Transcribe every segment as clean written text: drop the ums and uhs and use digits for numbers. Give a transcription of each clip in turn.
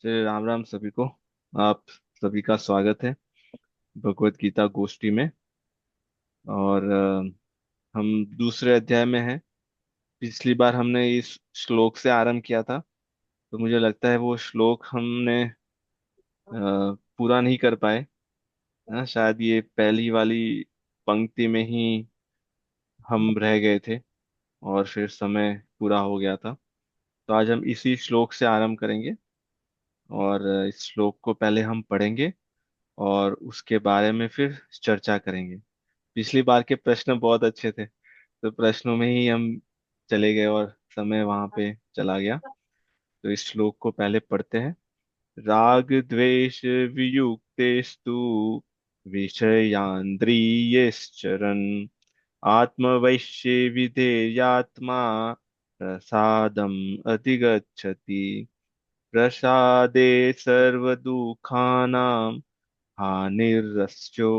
चलिए, राम राम सभी को। आप सभी का स्वागत है भगवत गीता गोष्ठी में। और हम दूसरे अध्याय में हैं। पिछली बार हमने इस श्लोक से आरंभ किया था, तो मुझे लगता है वो श्लोक हमने पूरा नहीं कर पाए। हाँ, शायद ये पहली वाली पंक्ति में ही हम रह गए थे और फिर समय पूरा हो गया था। तो आज हम इसी श्लोक से आरंभ करेंगे और इस श्लोक को पहले हम पढ़ेंगे और उसके बारे में फिर चर्चा करेंगे। पिछली बार के प्रश्न बहुत अच्छे थे, तो प्रश्नों में ही हम चले गए और समय वहां पे चला गया। तो इस श्लोक को पहले पढ़ते हैं। राग द्वेष वियुक्तेस्तु विषयान्द्रियश्चरन् आत्मवैश्ये विधेयात्मा प्रसादम् अधिगच्छति। प्रसादे सर्वदुःखानां हानिरस्यो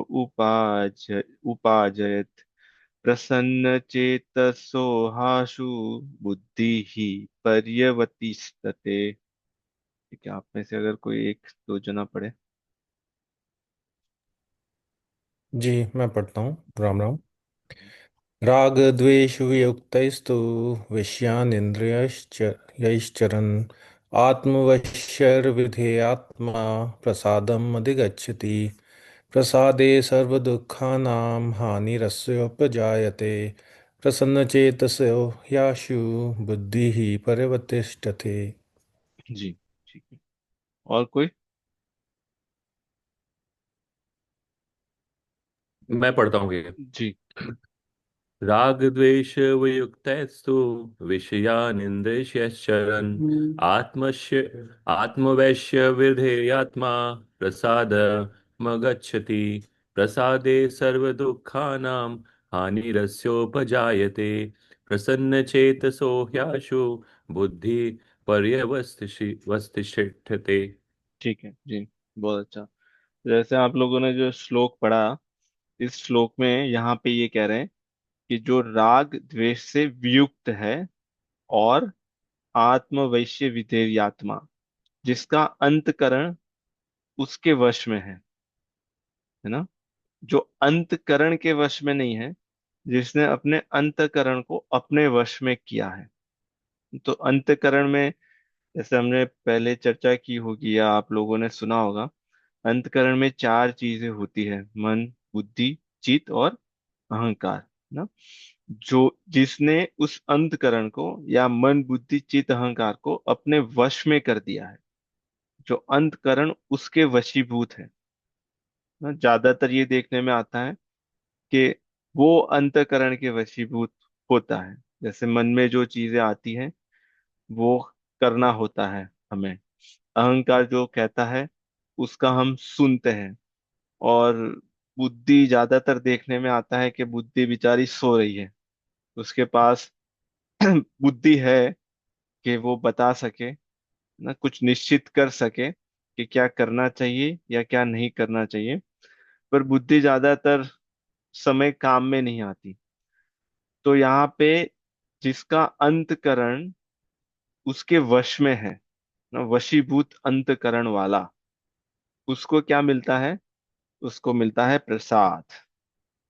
उपाजयत्। प्रसन्नचेतसो हाशु बुद्धिः पर्यवतिष्ठते। ठीक है, आप में से अगर कोई एक दो जना पढ़े। जी मैं पढ़ता हूँ। राम राम। राग द्वेष वियुक्तैस्तु विषयानिन्द्रियैश्चरन् आत्मवश्यर्विधेयात्मा प्रसादम् अधिगच्छति। प्रसादे सर्वदुःखानां हानिरस्योपजायते। प्रसन्नचेतसो ह्याशु बुद्धिः परिवर्तिष्ठते। जी, ठीक है। और कोई? मैं पढ़ता हूँ ये। जी। राग द्वेष वियुक्तैस्तु विषयानिन्द्रियश्चरन् आत्मस्य आत्मवैश्य विधेयात्मा प्रसादमगच्छति। प्रसादे सर्वदुःखानां हानिरस्योपजायते। प्रसन्नचेतसो ह्याशु बुद्धि पर्यवतिष्ठते। ठीक है जी, बहुत अच्छा। जैसे आप लोगों ने जो श्लोक पढ़ा, इस श्लोक में यहाँ पे ये कह रहे हैं कि जो राग द्वेष से वियुक्त है और आत्मवैश्य विधेयात्मा, जिसका अंतकरण उसके वश में है ना। जो अंतकरण के वश में नहीं है, जिसने अपने अंतकरण को अपने वश में किया है। तो अंतकरण में, जैसे हमने पहले चर्चा की होगी या आप लोगों ने सुना होगा, अंतकरण में चार चीजें होती है: मन, बुद्धि, चित्त और अहंकार ना। जो जिसने उस अंतकरण को या मन, बुद्धि, चित्त, अहंकार को अपने वश में कर दिया है, जो अंतकरण उसके वशीभूत है ना। ज्यादातर ये देखने में आता है कि वो अंतकरण के वशीभूत होता है। जैसे मन में जो चीजें आती हैं वो करना होता है हमें। अहंकार जो कहता है उसका हम सुनते हैं। और बुद्धि ज्यादातर देखने में आता है कि बुद्धि बेचारी सो रही है, उसके पास बुद्धि है कि वो बता सके ना, कुछ निश्चित कर सके कि क्या करना चाहिए या क्या नहीं करना चाहिए। पर बुद्धि ज्यादातर समय काम में नहीं आती। तो यहाँ पे जिसका अंतकरण उसके वश में है ना, वशीभूत अंतकरण वाला, उसको क्या मिलता है? उसको मिलता है प्रसाद।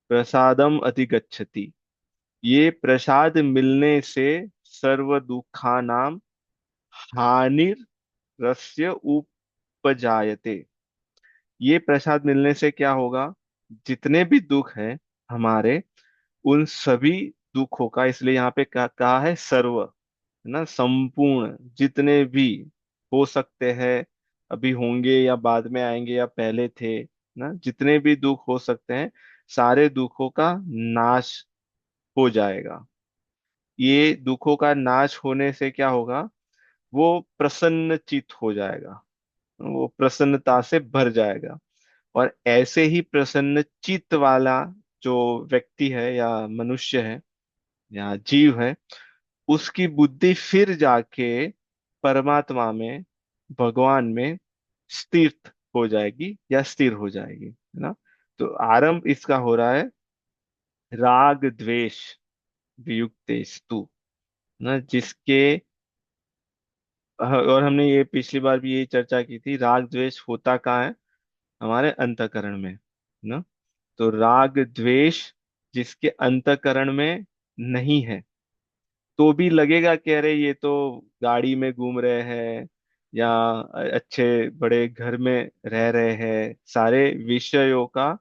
प्रसादम अधिगच्छति। ये प्रसाद मिलने से सर्व दुखानाम हानिरस्य उपजायते। ये प्रसाद मिलने से क्या होगा? जितने भी दुख है हमारे, उन सभी दुखों का, इसलिए यहाँ पे कहा है सर्व, है ना, संपूर्ण जितने भी हो सकते हैं, अभी होंगे या बाद में आएंगे या पहले थे ना, जितने भी दुख हो सकते हैं, सारे दुखों का नाश हो जाएगा। ये दुखों का नाश होने से क्या होगा? वो प्रसन्न चित्त हो जाएगा, वो प्रसन्नता से भर जाएगा। और ऐसे ही प्रसन्न चित्त वाला जो व्यक्ति है या मनुष्य है या जीव है, उसकी बुद्धि फिर जाके परमात्मा में, भगवान में स्थिर हो जाएगी या स्थिर हो जाएगी, है ना। तो आरंभ इसका हो रहा है राग द्वेष वियुक्तेस्तु ना, जिसके और हमने ये पिछली बार भी यही चर्चा की थी, राग द्वेष होता कहाँ है? हमारे अंतःकरण में ना। तो राग द्वेष जिसके अंतःकरण में नहीं है, तो भी लगेगा कि अरे ये तो गाड़ी में घूम रहे हैं, या अच्छे बड़े घर में रह रहे हैं, सारे विषयों का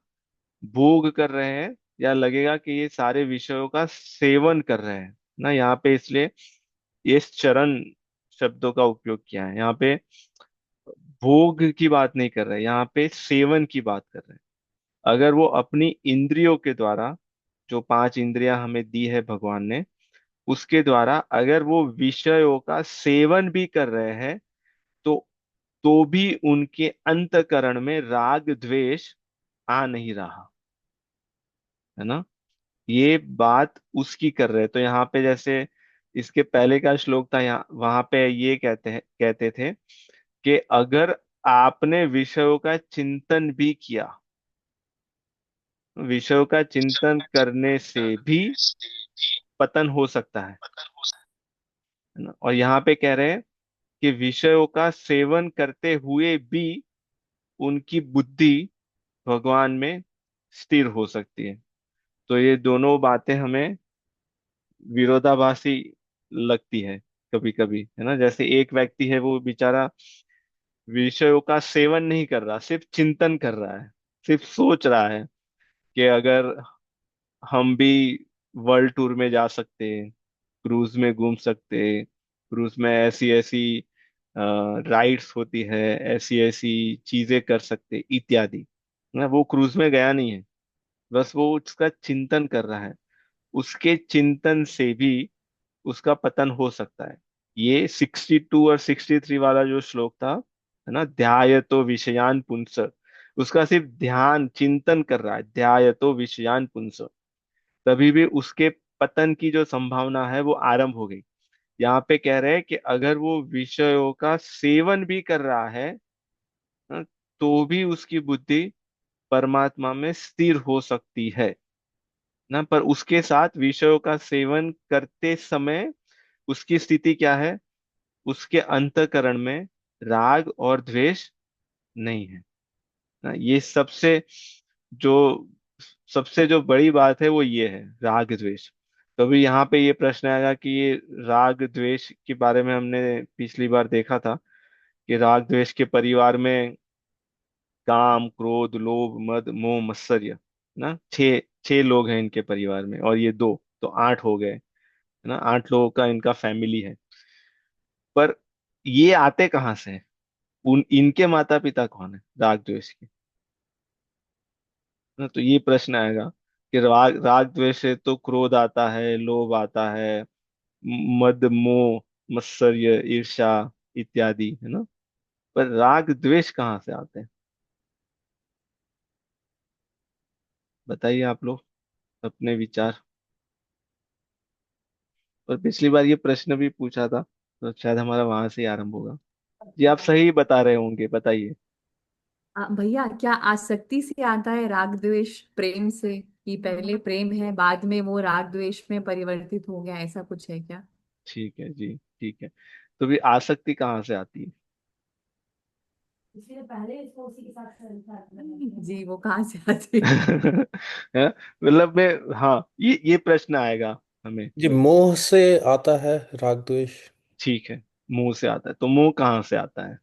भोग कर रहे हैं, या लगेगा कि ये सारे विषयों का सेवन कर रहे हैं ना। यहाँ पे इसलिए ये चरण शब्दों का उपयोग किया है। यहाँ पे भोग की बात नहीं कर रहे, यहाँ पे सेवन की बात कर रहे हैं। अगर वो अपनी इंद्रियों के द्वारा, जो पांच इंद्रियां हमें दी है भगवान ने, उसके द्वारा अगर वो विषयों का सेवन भी कर रहे हैं, तो भी उनके अंतकरण में राग द्वेष आ नहीं रहा, है ना। ये बात उसकी कर रहे हैं। तो यहाँ पे जैसे इसके पहले का श्लोक था, यहाँ वहां पे ये कहते थे कि अगर आपने विषयों का चिंतन भी किया, विषयों का चिंतन करने से भी पतन हो सकता है ना। और यहाँ पे कह रहे हैं कि विषयों का सेवन करते हुए भी उनकी बुद्धि भगवान में स्थिर हो सकती है। तो ये दोनों बातें हमें विरोधाभासी लगती है कभी कभी, है ना। जैसे एक व्यक्ति है, वो बेचारा विषयों का सेवन नहीं कर रहा, सिर्फ चिंतन कर रहा है, सिर्फ सोच रहा है कि अगर हम भी वर्ल्ड टूर में जा सकते हैं, क्रूज में घूम सकते हैं, क्रूज में ऐसी ऐसी राइड्स होती है, ऐसी ऐसी चीजें कर सकते इत्यादि ना। वो क्रूज में गया नहीं है, बस वो उसका चिंतन कर रहा है। उसके चिंतन से भी उसका पतन हो सकता है। ये 62 और 63 वाला जो श्लोक था, है ना, ध्यायतो विषयान पुंस, उसका सिर्फ ध्यान चिंतन कर रहा है, ध्यायतो विषयान पुंस, तभी भी उसके पतन की जो संभावना है वो आरंभ हो गई। यहाँ पे कह रहे हैं कि अगर वो विषयों का सेवन भी कर रहा है ना, तो भी उसकी बुद्धि परमात्मा में स्थिर हो सकती है ना। पर उसके साथ विषयों का सेवन करते समय उसकी स्थिति क्या है? उसके अंतःकरण में राग और द्वेष नहीं है ना। ये जो सबसे जो बड़ी बात है वो ये है, राग द्वेष। तो अभी यहाँ पे ये प्रश्न आएगा कि ये राग द्वेष के बारे में हमने पिछली बार देखा था कि राग द्वेष के परिवार में काम, क्रोध, लोभ, मद, मोह, मत्सर्य ना, छह छह लोग हैं इनके परिवार में, और ये दो, तो आठ हो गए, है ना। आठ लोगों का इनका फैमिली है। पर ये आते कहाँ से हैं? इनके माता पिता कौन है राग द्वेष के? ना, तो ये प्रश्न आएगा कि राग राग द्वेष से तो क्रोध आता है, लोभ आता है, मद, मोह, मत्सर्य, ईर्ष्या इत्यादि, है ना। पर राग द्वेष कहाँ से आते हैं? बताइए आप लोग अपने विचार। और पिछली बार ये प्रश्न भी पूछा था, तो शायद हमारा वहां से ही आरंभ होगा। जी, आप सही बता रहे होंगे, बताइए। भैया, क्या आसक्ति से आता है राग द्वेष प्रेम से, कि पहले प्रेम है बाद में वो राग द्वेष में परिवर्तित हो गया, ऐसा कुछ है क्या? ठीक है जी, ठीक है। तो भी आसक्ति कहाँ से आती है? इसलिए पहले इसको उसी के साथ जी, वो कहाँ से आती है? है? मतलब में, हाँ, ये प्रश्न आएगा हमें। जी, मोह से आता है राग द्वेष। ठीक है, मुंह से आता है, तो मुंह कहाँ से आता है?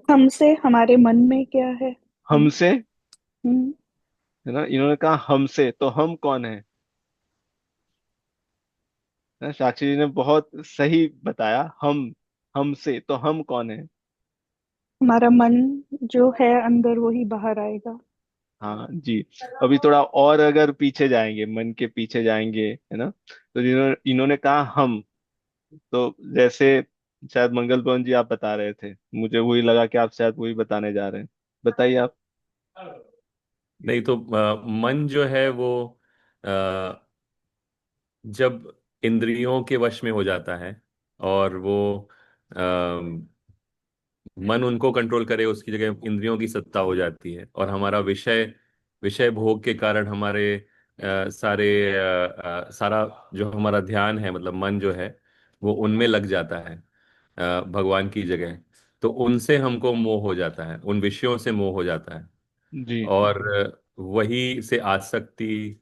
हमसे, हमारे मन में क्या है। हमसे, हम्म। है ना। इन्होंने कहा हमसे, तो हम कौन है? साक्षी जी ने बहुत सही बताया, हमसे, तो हम कौन है? हमारा मन जो है अंदर, वही बाहर आएगा। हाँ जी। अभी थोड़ा और अगर पीछे जाएंगे, मन के पीछे जाएंगे, है ना, तो इन्होंने इन्होंने कहा हम, तो जैसे शायद मंगल पवन जी आप बता रहे थे, मुझे वही लगा कि आप शायद वही बताने जा रहे हैं। बताइए आप। नहीं तो मन जो है वो अ, जब इंद्रियों के वश में हो जाता है और वो मन उनको कंट्रोल करे, उसकी जगह इंद्रियों की सत्ता हो जाती है, और हमारा विषय विषय भोग के कारण हमारे सारा जो हमारा ध्यान है, मतलब मन जो है वो उनमें लग जाता है भगवान की जगह, तो उनसे हमको मोह हो जाता है, उन विषयों से मोह हो जाता है। जी और वही से आसक्ति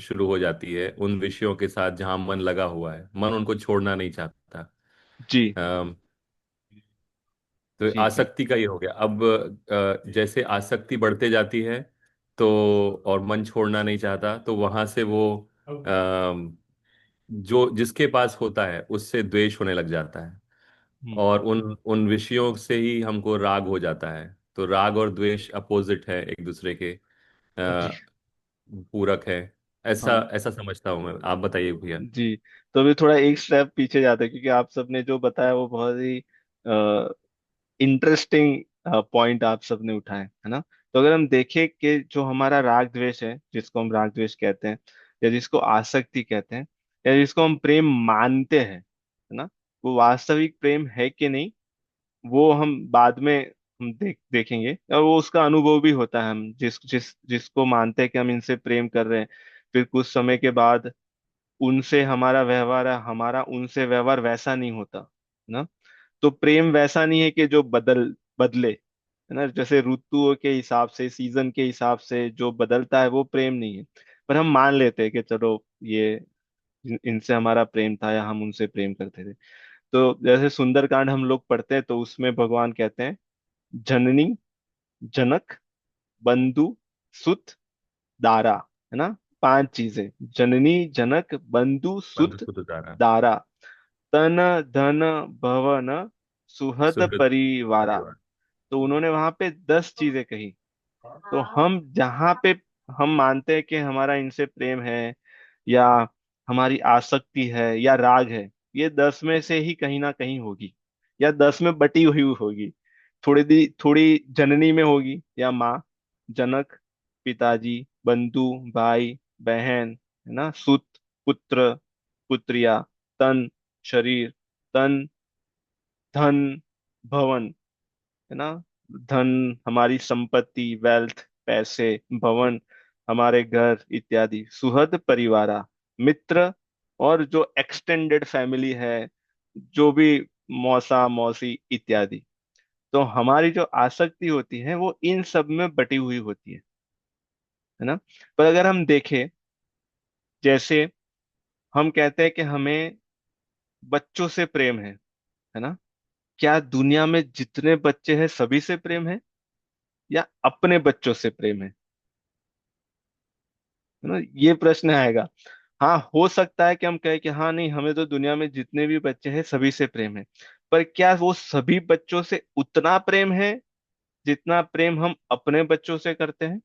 शुरू हो जाती है उन विषयों के साथ जहां मन लगा हुआ है, मन उनको छोड़ना नहीं चाहता। जी अ, तो जी जी आसक्ति का ये हो गया। अब जैसे आसक्ति बढ़ते जाती है तो, और मन छोड़ना नहीं चाहता, तो वहां से वो जो जिसके पास होता है उससे द्वेष होने लग जाता है, हम्म, और उन उन विषयों से ही हमको राग हो जाता है। तो राग और द्वेष अपोजिट है एक दूसरे के, जी पूरक है। ऐसा हाँ ऐसा समझता हूँ मैं, आप बताइए भैया। जी। तो अभी थोड़ा एक स्टेप पीछे जाते हैं, क्योंकि आप सबने जो बताया वो बहुत ही इंटरेस्टिंग पॉइंट आप सबने उठाए, है ना। तो अगर हम देखें कि जो हमारा राग द्वेष है, जिसको हम राग द्वेष कहते हैं, या जिसको आसक्ति कहते हैं, या जिसको हम प्रेम मानते हैं, है ना, वो वास्तविक प्रेम है कि नहीं, वो हम बाद में हम देखेंगे। और वो उसका अनुभव भी होता है, हम जिसको मानते हैं कि हम इनसे प्रेम कर रहे हैं, फिर कुछ समय के बाद उनसे हमारा व्यवहार है, हमारा उनसे व्यवहार वैसा नहीं होता, है ना। तो प्रेम वैसा नहीं है कि जो बदले, है ना, जैसे ऋतुओं के हिसाब से, सीजन के हिसाब से जो बदलता है वो प्रेम नहीं है। पर हम मान लेते हैं कि चलो ये इनसे हमारा प्रेम था, या हम उनसे प्रेम करते थे। तो जैसे सुंदरकांड हम लोग पढ़ते हैं, तो उसमें भगवान कहते हैं, जननी, जनक, बंधु, सुत, दारा, है ना, पांच चीजें। जननी, जनक, बंधु, बंधु सुत, सुत उतारा, दारा, तन, धन, भवन, सुहृद सुहृद परिवारा। परिवार। तो उन्होंने वहां पे 10 चीजें कही। तो हम जहाँ पे हम मानते हैं कि हमारा इनसे प्रेम है, या हमारी आसक्ति है, या राग है, ये 10 में से ही कहीं ना कहीं होगी, या 10 में बटी हुई होगी। थोड़ी जननी में होगी, या माँ, जनक, पिताजी, बंधु, भाई, बहन, है ना, सुत, पुत्र, पुत्रिया, तन, शरीर, तन, धन, भवन, है ना, धन, हमारी संपत्ति, वेल्थ, पैसे, भवन, हमारे घर इत्यादि, सुहृद परिवारा, मित्र, और जो एक्सटेंडेड फैमिली है, जो भी मौसा मौसी इत्यादि। तो हमारी जो आसक्ति होती है वो इन सब में बटी हुई होती है ना। पर अगर हम देखें, जैसे हम कहते हैं कि हमें बच्चों से प्रेम है ना, क्या दुनिया में जितने बच्चे हैं सभी से प्रेम है, या अपने बच्चों से प्रेम है ना, ये प्रश्न आएगा। हाँ, हो सकता है कि हम कहें कि हाँ नहीं, हमें तो दुनिया में जितने भी बच्चे हैं सभी से प्रेम है। पर क्या वो सभी बच्चों से उतना प्रेम है जितना प्रेम हम अपने बच्चों से करते हैं?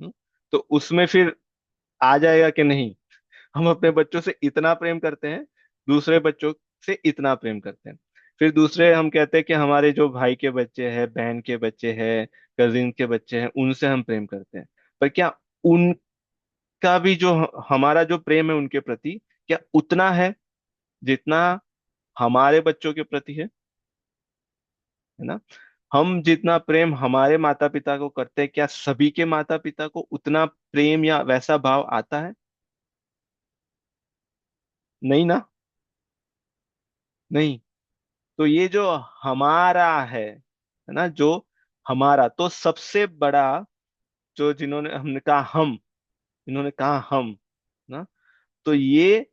हम्म? तो उसमें फिर आ जाएगा कि नहीं, हम अपने बच्चों से इतना प्रेम करते हैं, दूसरे बच्चों से इतना प्रेम करते हैं। फिर दूसरे हम कहते हैं कि हमारे जो भाई के बच्चे हैं, बहन के बच्चे हैं, कजिन के बच्चे हैं, उनसे हम प्रेम करते हैं। पर क्या उनका भी जो हमारा जो प्रेम है उनके प्रति, क्या उतना है जितना हमारे बच्चों के प्रति है ना। हम जितना प्रेम हमारे माता पिता को करते हैं, क्या सभी के माता पिता को उतना प्रेम या वैसा भाव आता है? नहीं ना। नहीं। तो ये जो हमारा है ना, जो हमारा, तो सबसे बड़ा, जो जिन्होंने हमने कहा हम, इन्होंने कहा हम ना, तो ये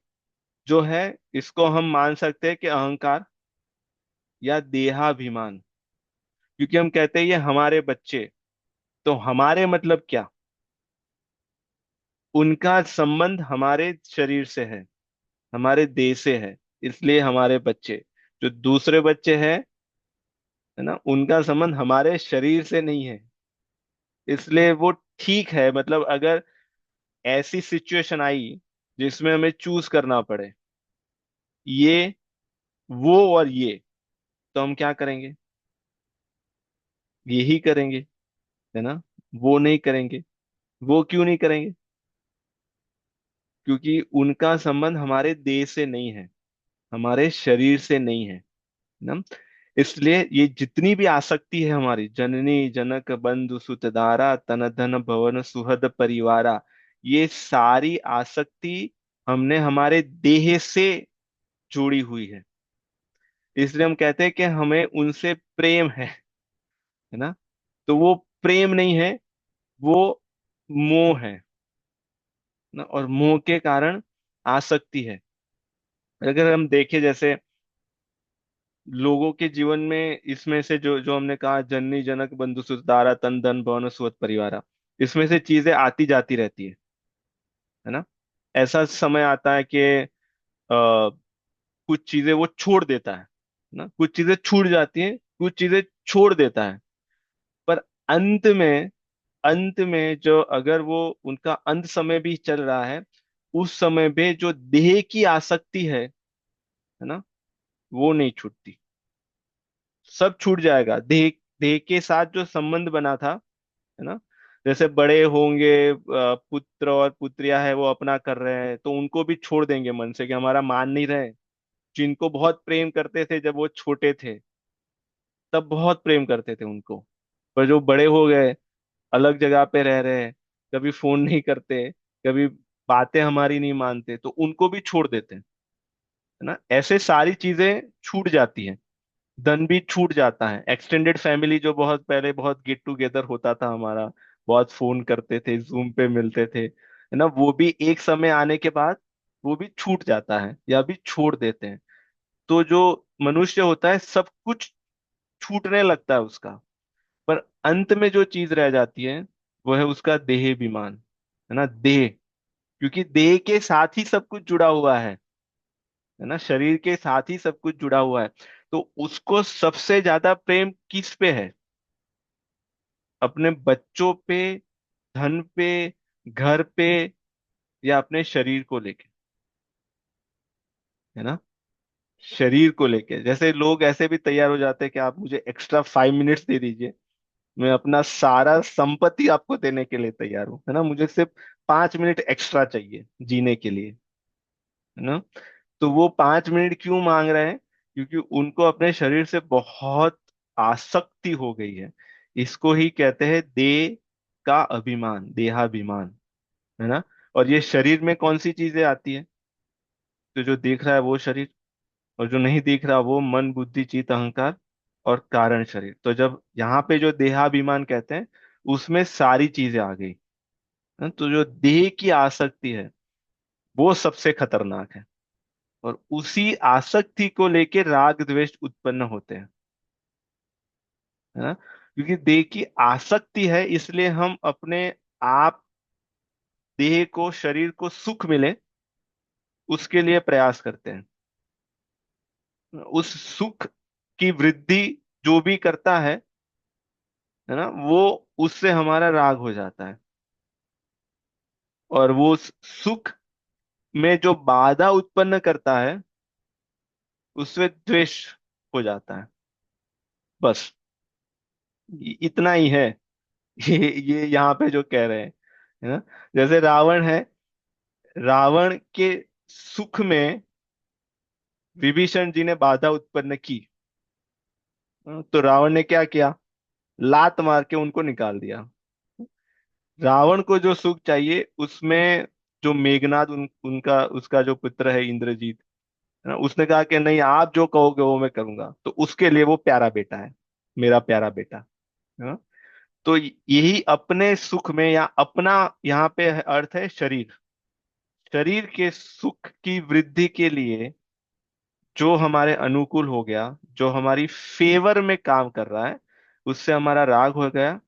जो है, इसको हम मान सकते हैं कि अहंकार या देहाभिमान। क्योंकि हम कहते हैं ये हमारे बच्चे, तो हमारे मतलब क्या, उनका संबंध हमारे शरीर से हमारे देह से है, इसलिए हमारे बच्चे। जो दूसरे बच्चे हैं, है ना, उनका संबंध हमारे शरीर से नहीं है, इसलिए वो ठीक है। मतलब अगर ऐसी सिचुएशन आई जिसमें हमें चूज करना पड़े, ये, वो और ये, तो हम क्या करेंगे? यही करेंगे, है ना। वो नहीं करेंगे। वो क्यों नहीं करेंगे? क्योंकि उनका संबंध हमारे देह से नहीं है, हमारे शरीर से नहीं है ना। इसलिए ये जितनी भी आसक्ति है हमारी, जननी, जनक, बंधु, सुतदारा, तन, धन, भवन, सुहृद परिवारा, ये सारी आसक्ति हमने हमारे देह से जोड़ी हुई है। इसलिए हम कहते हैं कि हमें उनसे प्रेम है ना। तो वो प्रेम नहीं है, वो मोह है ना। और मोह के कारण आसक्ति है। अगर हम देखें जैसे लोगों के जीवन में, इसमें से जो जो हमने कहा, जननी जनक बंधु सुत दारा तन धन भवन सुवत परिवारा, इसमें से चीजें आती जाती रहती है ना। ऐसा समय आता है कि कुछ चीजें वो छोड़ देता है ना, कुछ चीजें छूट जाती हैं, कुछ चीजें छोड़ देता है। पर अंत में, अंत में जो अगर वो उनका अंत समय भी चल रहा है, उस समय पे जो देह की आसक्ति है ना, वो नहीं छूटती। सब छूट जाएगा। देह, देह के साथ जो संबंध बना था, है ना। जैसे बड़े होंगे, पुत्र और पुत्रियां है वो अपना कर रहे हैं, तो उनको भी छोड़ देंगे मन से कि हमारा मान नहीं रहे। जिनको बहुत प्रेम करते थे जब वो छोटे थे, तब बहुत प्रेम करते थे उनको, पर जो बड़े हो गए, अलग जगह पे रह रहे हैं, कभी फोन नहीं करते, कभी बातें हमारी नहीं मानते, तो उनको भी छोड़ देते हैं, है ना। ऐसे सारी चीजें छूट जाती हैं। धन भी छूट जाता है। एक्सटेंडेड फैमिली जो बहुत पहले बहुत गेट टुगेदर होता था हमारा, बहुत फोन करते थे, जूम पे मिलते थे, है ना, वो भी एक समय आने के बाद वो भी छूट जाता है या भी छोड़ देते हैं। तो जो मनुष्य होता है, सब कुछ छूटने लगता है उसका। पर अंत में जो चीज रह जाती है, वो है उसका देहाभिमान, है ना, देह। क्योंकि देह के साथ ही सब कुछ जुड़ा हुआ है ना, शरीर के साथ ही सब कुछ जुड़ा हुआ है। तो उसको सबसे ज्यादा प्रेम किस पे है? अपने बच्चों पे, धन पे, घर पे, या अपने शरीर को लेके, है ना। शरीर को लेके जैसे लोग ऐसे भी तैयार हो जाते हैं कि आप मुझे एक्स्ट्रा 5 मिनट्स दे दीजिए, मैं अपना सारा संपत्ति आपको देने के लिए तैयार हूं, है ना, मुझे सिर्फ 5 मिनट एक्स्ट्रा चाहिए जीने के लिए, है ना। तो वो 5 मिनट क्यों मांग रहे हैं? क्योंकि उनको अपने शरीर से बहुत आसक्ति हो गई है। इसको ही कहते हैं देह का अभिमान, देहाभिमान, है ना। और ये शरीर में कौन सी चीजें आती है? तो जो देख रहा है वो शरीर, और जो नहीं दिख रहा वो मन बुद्धि चित्त अहंकार और कारण शरीर। तो जब यहाँ पे जो देहाभिमान कहते हैं, उसमें सारी चीजें आ गई, है? तो जो देह की आसक्ति है, वो सबसे खतरनाक है। और उसी आसक्ति को लेके राग द्वेष उत्पन्न होते हैं, है ना। क्योंकि देह की आसक्ति है, इसलिए हम अपने आप, देह को, शरीर को सुख मिले, उसके लिए प्रयास करते हैं। उस सुख की वृद्धि जो भी करता है ना, वो, उससे हमारा राग हो जाता है। और वो सुख में जो बाधा उत्पन्न करता है, उससे द्वेष हो जाता है। बस इतना ही है। ये यहाँ पे जो कह रहे हैं, है ना। जैसे रावण है, रावण के सुख में विभीषण जी ने बाधा उत्पन्न की, तो रावण ने क्या किया? लात मार के उनको निकाल दिया। रावण को जो सुख चाहिए, उसमें जो मेघनाद, उनका, उसका जो पुत्र है इंद्रजीत, है ना, उसने कहा कि नहीं, आप जो कहोगे वो मैं करूंगा। तो उसके लिए वो प्यारा बेटा है, मेरा प्यारा बेटा, है ना। तो यही अपने सुख में, या अपना, यहाँ पे अर्थ है शरीर, शरीर के सुख की वृद्धि के लिए जो हमारे अनुकूल हो गया, जो हमारी फेवर में काम कर रहा है, उससे हमारा राग हो गया।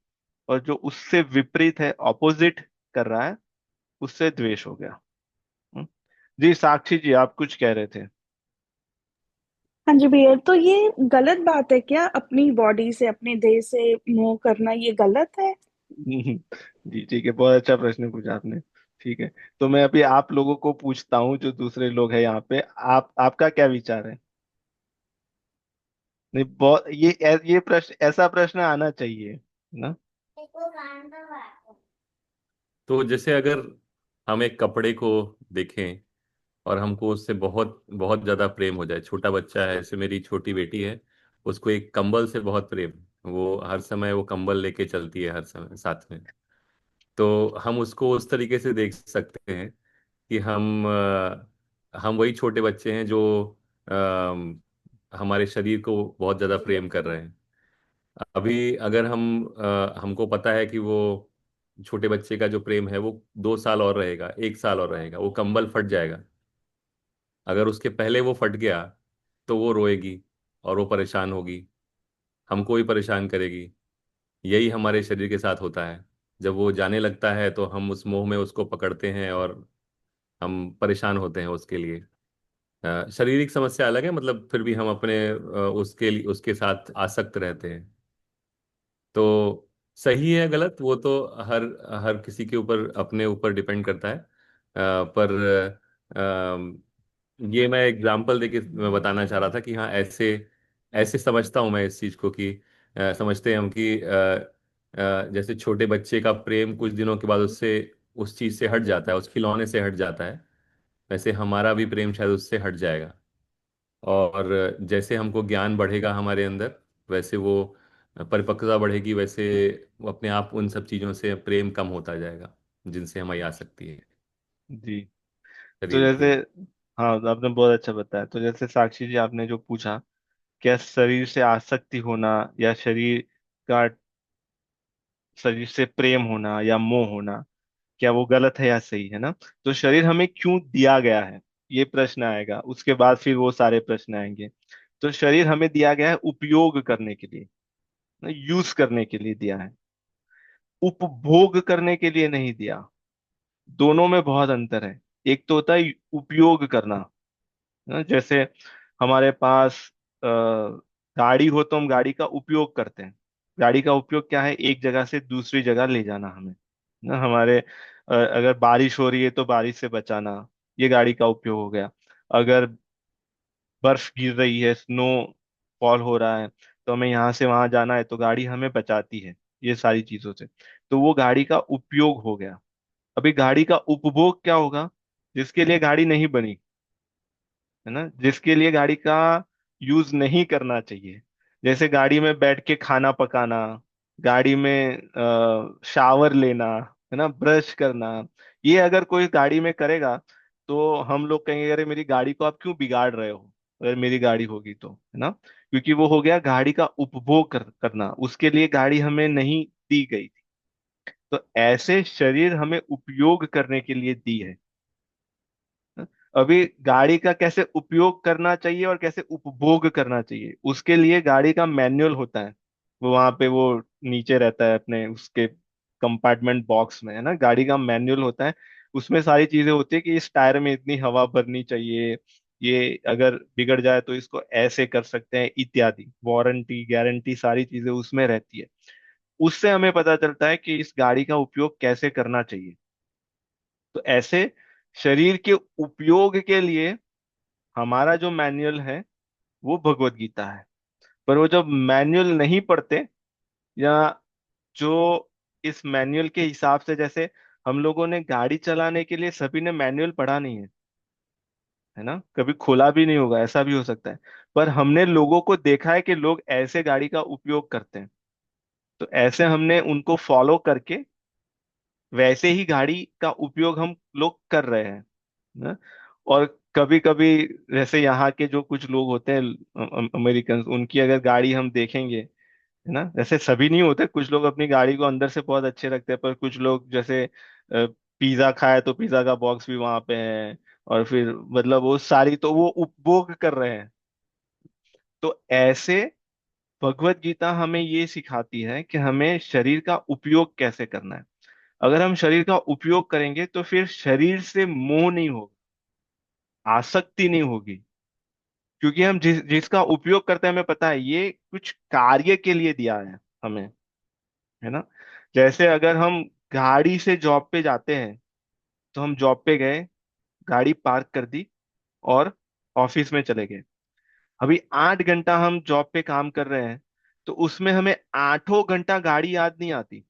और जो उससे विपरीत है, ऑपोजिट कर रहा है, उससे द्वेष हो गया। हम्म। जी साक्षी जी, आप कुछ कह रहे थे। हाँ जी भैया, तो ये गलत बात है क्या? अपनी बॉडी से, अपने देह से मोह करना ये गलत है? जी ठीक है, बहुत अच्छा प्रश्न पूछा आपने। ठीक है, तो मैं अभी आप लोगों को पूछता हूँ, जो दूसरे लोग हैं यहाँ पे, आप, आपका क्या विचार है? नहीं, बहुत, ये प्रश्न, ऐसा प्रश्न आना चाहिए ना। तो जैसे अगर हम एक कपड़े को देखें और हमको उससे बहुत बहुत ज्यादा प्रेम हो जाए, छोटा बच्चा है, जैसे मेरी छोटी बेटी है, उसको एक कंबल से बहुत प्रेम, वो हर समय वो कंबल लेके चलती है हर समय साथ में। तो हम उसको उस तरीके से देख सकते हैं कि हम वही छोटे बच्चे हैं जो अम, हमारे शरीर को बहुत ज्यादा प्रेम कर रहे हैं। अभी अगर हमको पता है कि वो छोटे बच्चे का जो प्रेम है वो 2 साल और रहेगा, 1 साल और रहेगा, वो कंबल फट जाएगा। अगर उसके पहले वो फट गया तो वो रोएगी और वो परेशान होगी, हमको ही परेशान करेगी। यही हमारे शरीर के साथ होता है। जब वो जाने लगता है तो हम उस मोह में उसको पकड़ते हैं और हम परेशान होते हैं उसके लिए। शारीरिक समस्या अलग है, मतलब फिर भी हम अपने उसके लिए उसके साथ आसक्त रहते हैं। तो सही है गलत वो तो हर हर किसी के ऊपर, अपने ऊपर डिपेंड करता है। पर ये मैं एग्जांपल देके मैं बताना चाह रहा था कि हाँ, ऐसे ऐसे समझता हूँ मैं इस चीज को कि समझते हैं हम कि जैसे छोटे बच्चे का प्रेम कुछ दिनों के बाद उससे उस चीज से हट जाता है, उस खिलौने से हट जाता है, वैसे हमारा भी प्रेम शायद उससे हट जाएगा। और जैसे हमको ज्ञान बढ़ेगा हमारे अंदर, वैसे वो परिपक्वता बढ़ेगी, वैसे वो अपने आप उन सब चीजों से प्रेम कम होता जाएगा जिनसे हमारी आसक्ति है जी। तो शरीर जैसे, की। हाँ, तो आपने बहुत अच्छा बताया। तो जैसे साक्षी जी, आपने जो पूछा, क्या शरीर से आसक्ति होना या का शरीर से प्रेम होना या मोह होना, क्या वो गलत है या सही है ना? तो शरीर हमें क्यों दिया गया है, ये प्रश्न आएगा। उसके बाद फिर वो सारे प्रश्न आएंगे। तो शरीर हमें दिया गया है उपयोग करने के लिए, यूज करने के लिए दिया है, उपभोग करने के लिए नहीं दिया। दोनों में बहुत अंतर है। एक तो होता है उपयोग करना, जैसे हमारे पास गाड़ी हो तो हम गाड़ी का उपयोग करते हैं। गाड़ी का उपयोग क्या है? एक जगह से दूसरी जगह ले जाना हमें, ना हमारे अगर बारिश हो रही है तो बारिश से बचाना, ये गाड़ी का उपयोग हो गया। अगर बर्फ गिर रही है, स्नो फॉल हो रहा है, तो हमें यहाँ से वहां जाना है तो गाड़ी हमें बचाती है, ये सारी चीजों से। तो वो गाड़ी का उपयोग हो गया। अभी गाड़ी का उपभोग क्या होगा? जिसके लिए गाड़ी नहीं बनी, है ना, जिसके लिए गाड़ी का यूज नहीं करना चाहिए, जैसे गाड़ी में बैठ के खाना पकाना, गाड़ी में शावर लेना, है ना, ब्रश करना, ये अगर कोई गाड़ी में करेगा तो हम लोग कहेंगे, अरे मेरी गाड़ी को आप क्यों बिगाड़ रहे हो, अगर मेरी गाड़ी होगी तो, है ना? क्योंकि वो हो गया गाड़ी का उपभोग करना, उसके लिए गाड़ी हमें नहीं दी गई थी। तो ऐसे शरीर हमें उपयोग करने के लिए दी है। अभी गाड़ी का कैसे उपयोग करना चाहिए और कैसे उपभोग करना चाहिए, उसके लिए गाड़ी का मैनुअल होता है। वो वहां पे वो नीचे रहता है अपने उसके कंपार्टमेंट बॉक्स में, है ना, गाड़ी का मैनुअल होता है। उसमें सारी चीजें होती है कि इस टायर में इतनी हवा भरनी चाहिए, ये अगर बिगड़ जाए तो इसको ऐसे कर सकते हैं, इत्यादि वारंटी गारंटी सारी चीजें उसमें रहती है। उससे हमें पता चलता है कि इस गाड़ी का उपयोग कैसे करना चाहिए। तो ऐसे शरीर के उपयोग के लिए हमारा जो मैनुअल है वो भगवत गीता है। पर वो जब मैनुअल नहीं पढ़ते, या जो इस मैनुअल के हिसाब से, जैसे हम लोगों ने गाड़ी चलाने के लिए सभी ने मैनुअल पढ़ा नहीं है ना, कभी खोला भी नहीं होगा, ऐसा भी हो सकता है। पर हमने लोगों को देखा है कि लोग ऐसे गाड़ी का उपयोग करते हैं, तो ऐसे हमने उनको फॉलो करके वैसे ही गाड़ी का उपयोग हम लोग कर रहे हैं ना। और कभी कभी, जैसे यहाँ के जो कुछ लोग होते हैं अमेरिकन, उनकी अगर गाड़ी हम देखेंगे, है ना, जैसे सभी नहीं होते, कुछ लोग अपनी गाड़ी को अंदर से बहुत अच्छे रखते हैं, पर कुछ लोग जैसे पिज्जा खाए तो पिज्जा का बॉक्स भी वहां पे है, और फिर मतलब वो सारी तो वो उपभोग कर रहे हैं। तो ऐसे भगवत गीता हमें ये सिखाती है कि हमें शरीर का उपयोग कैसे करना है। अगर हम शरीर का उपयोग करेंगे तो फिर शरीर से मोह नहीं होगा, आसक्ति नहीं होगी। क्योंकि हम जिसका उपयोग करते हैं, हमें पता है ये कुछ कार्य के लिए दिया है हमें, है ना। जैसे अगर हम गाड़ी से जॉब पे जाते हैं, तो हम जॉब पे गए, गाड़ी पार्क कर दी और ऑफिस में चले गए। अभी 8 घंटा हम जॉब पे काम कर रहे हैं, तो उसमें हमें 8 घंटा गाड़ी याद नहीं आती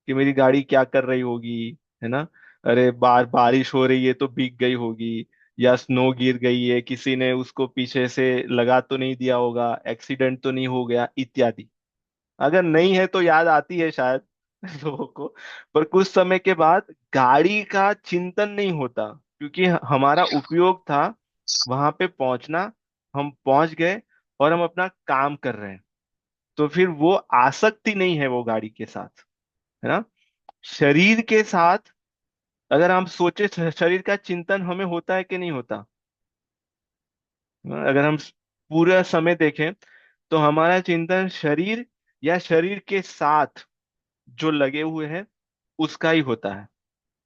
कि मेरी गाड़ी क्या कर रही होगी, है ना। अरे बारिश हो रही है तो भीग गई होगी, या स्नो गिर गई है, किसी ने उसको पीछे से लगा तो नहीं दिया होगा, एक्सीडेंट तो नहीं हो गया, इत्यादि। अगर नहीं है तो याद आती है शायद लोगों को। पर कुछ समय के बाद गाड़ी का चिंतन नहीं होता, क्योंकि हमारा उपयोग था वहां पे पहुंचना, हम पहुंच गए और हम अपना काम कर रहे हैं, तो फिर वो आसक्ति नहीं है वो गाड़ी के साथ, है ना। शरीर के साथ अगर हम सोचे, शरीर का चिंतन हमें होता है कि नहीं होता। अगर हम पूरा समय देखें तो हमारा चिंतन शरीर या शरीर के साथ जो लगे हुए हैं उसका ही होता है।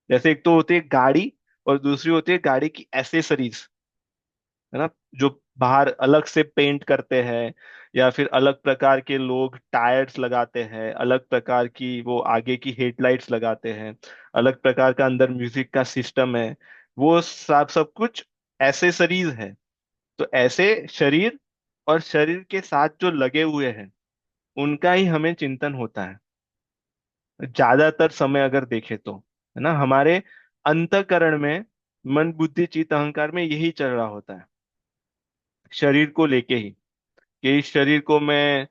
जैसे एक तो होती है गाड़ी और दूसरी होती है गाड़ी की एसेसरीज, है ना, जो बाहर अलग से पेंट करते हैं, या फिर अलग प्रकार के लोग टायर्स लगाते हैं, अलग प्रकार की वो आगे की हेडलाइट्स लगाते हैं, अलग प्रकार का अंदर म्यूजिक का सिस्टम है। वो सब सब कुछ एसेसरीज है। तो ऐसे शरीर और शरीर के साथ जो लगे हुए हैं उनका ही हमें चिंतन होता है ज्यादातर समय अगर देखें तो, है ना। हमारे अंतःकरण में, मन बुद्धि चित्त अहंकार में यही चल रहा होता है, शरीर को लेके ही, कि इस शरीर को मैं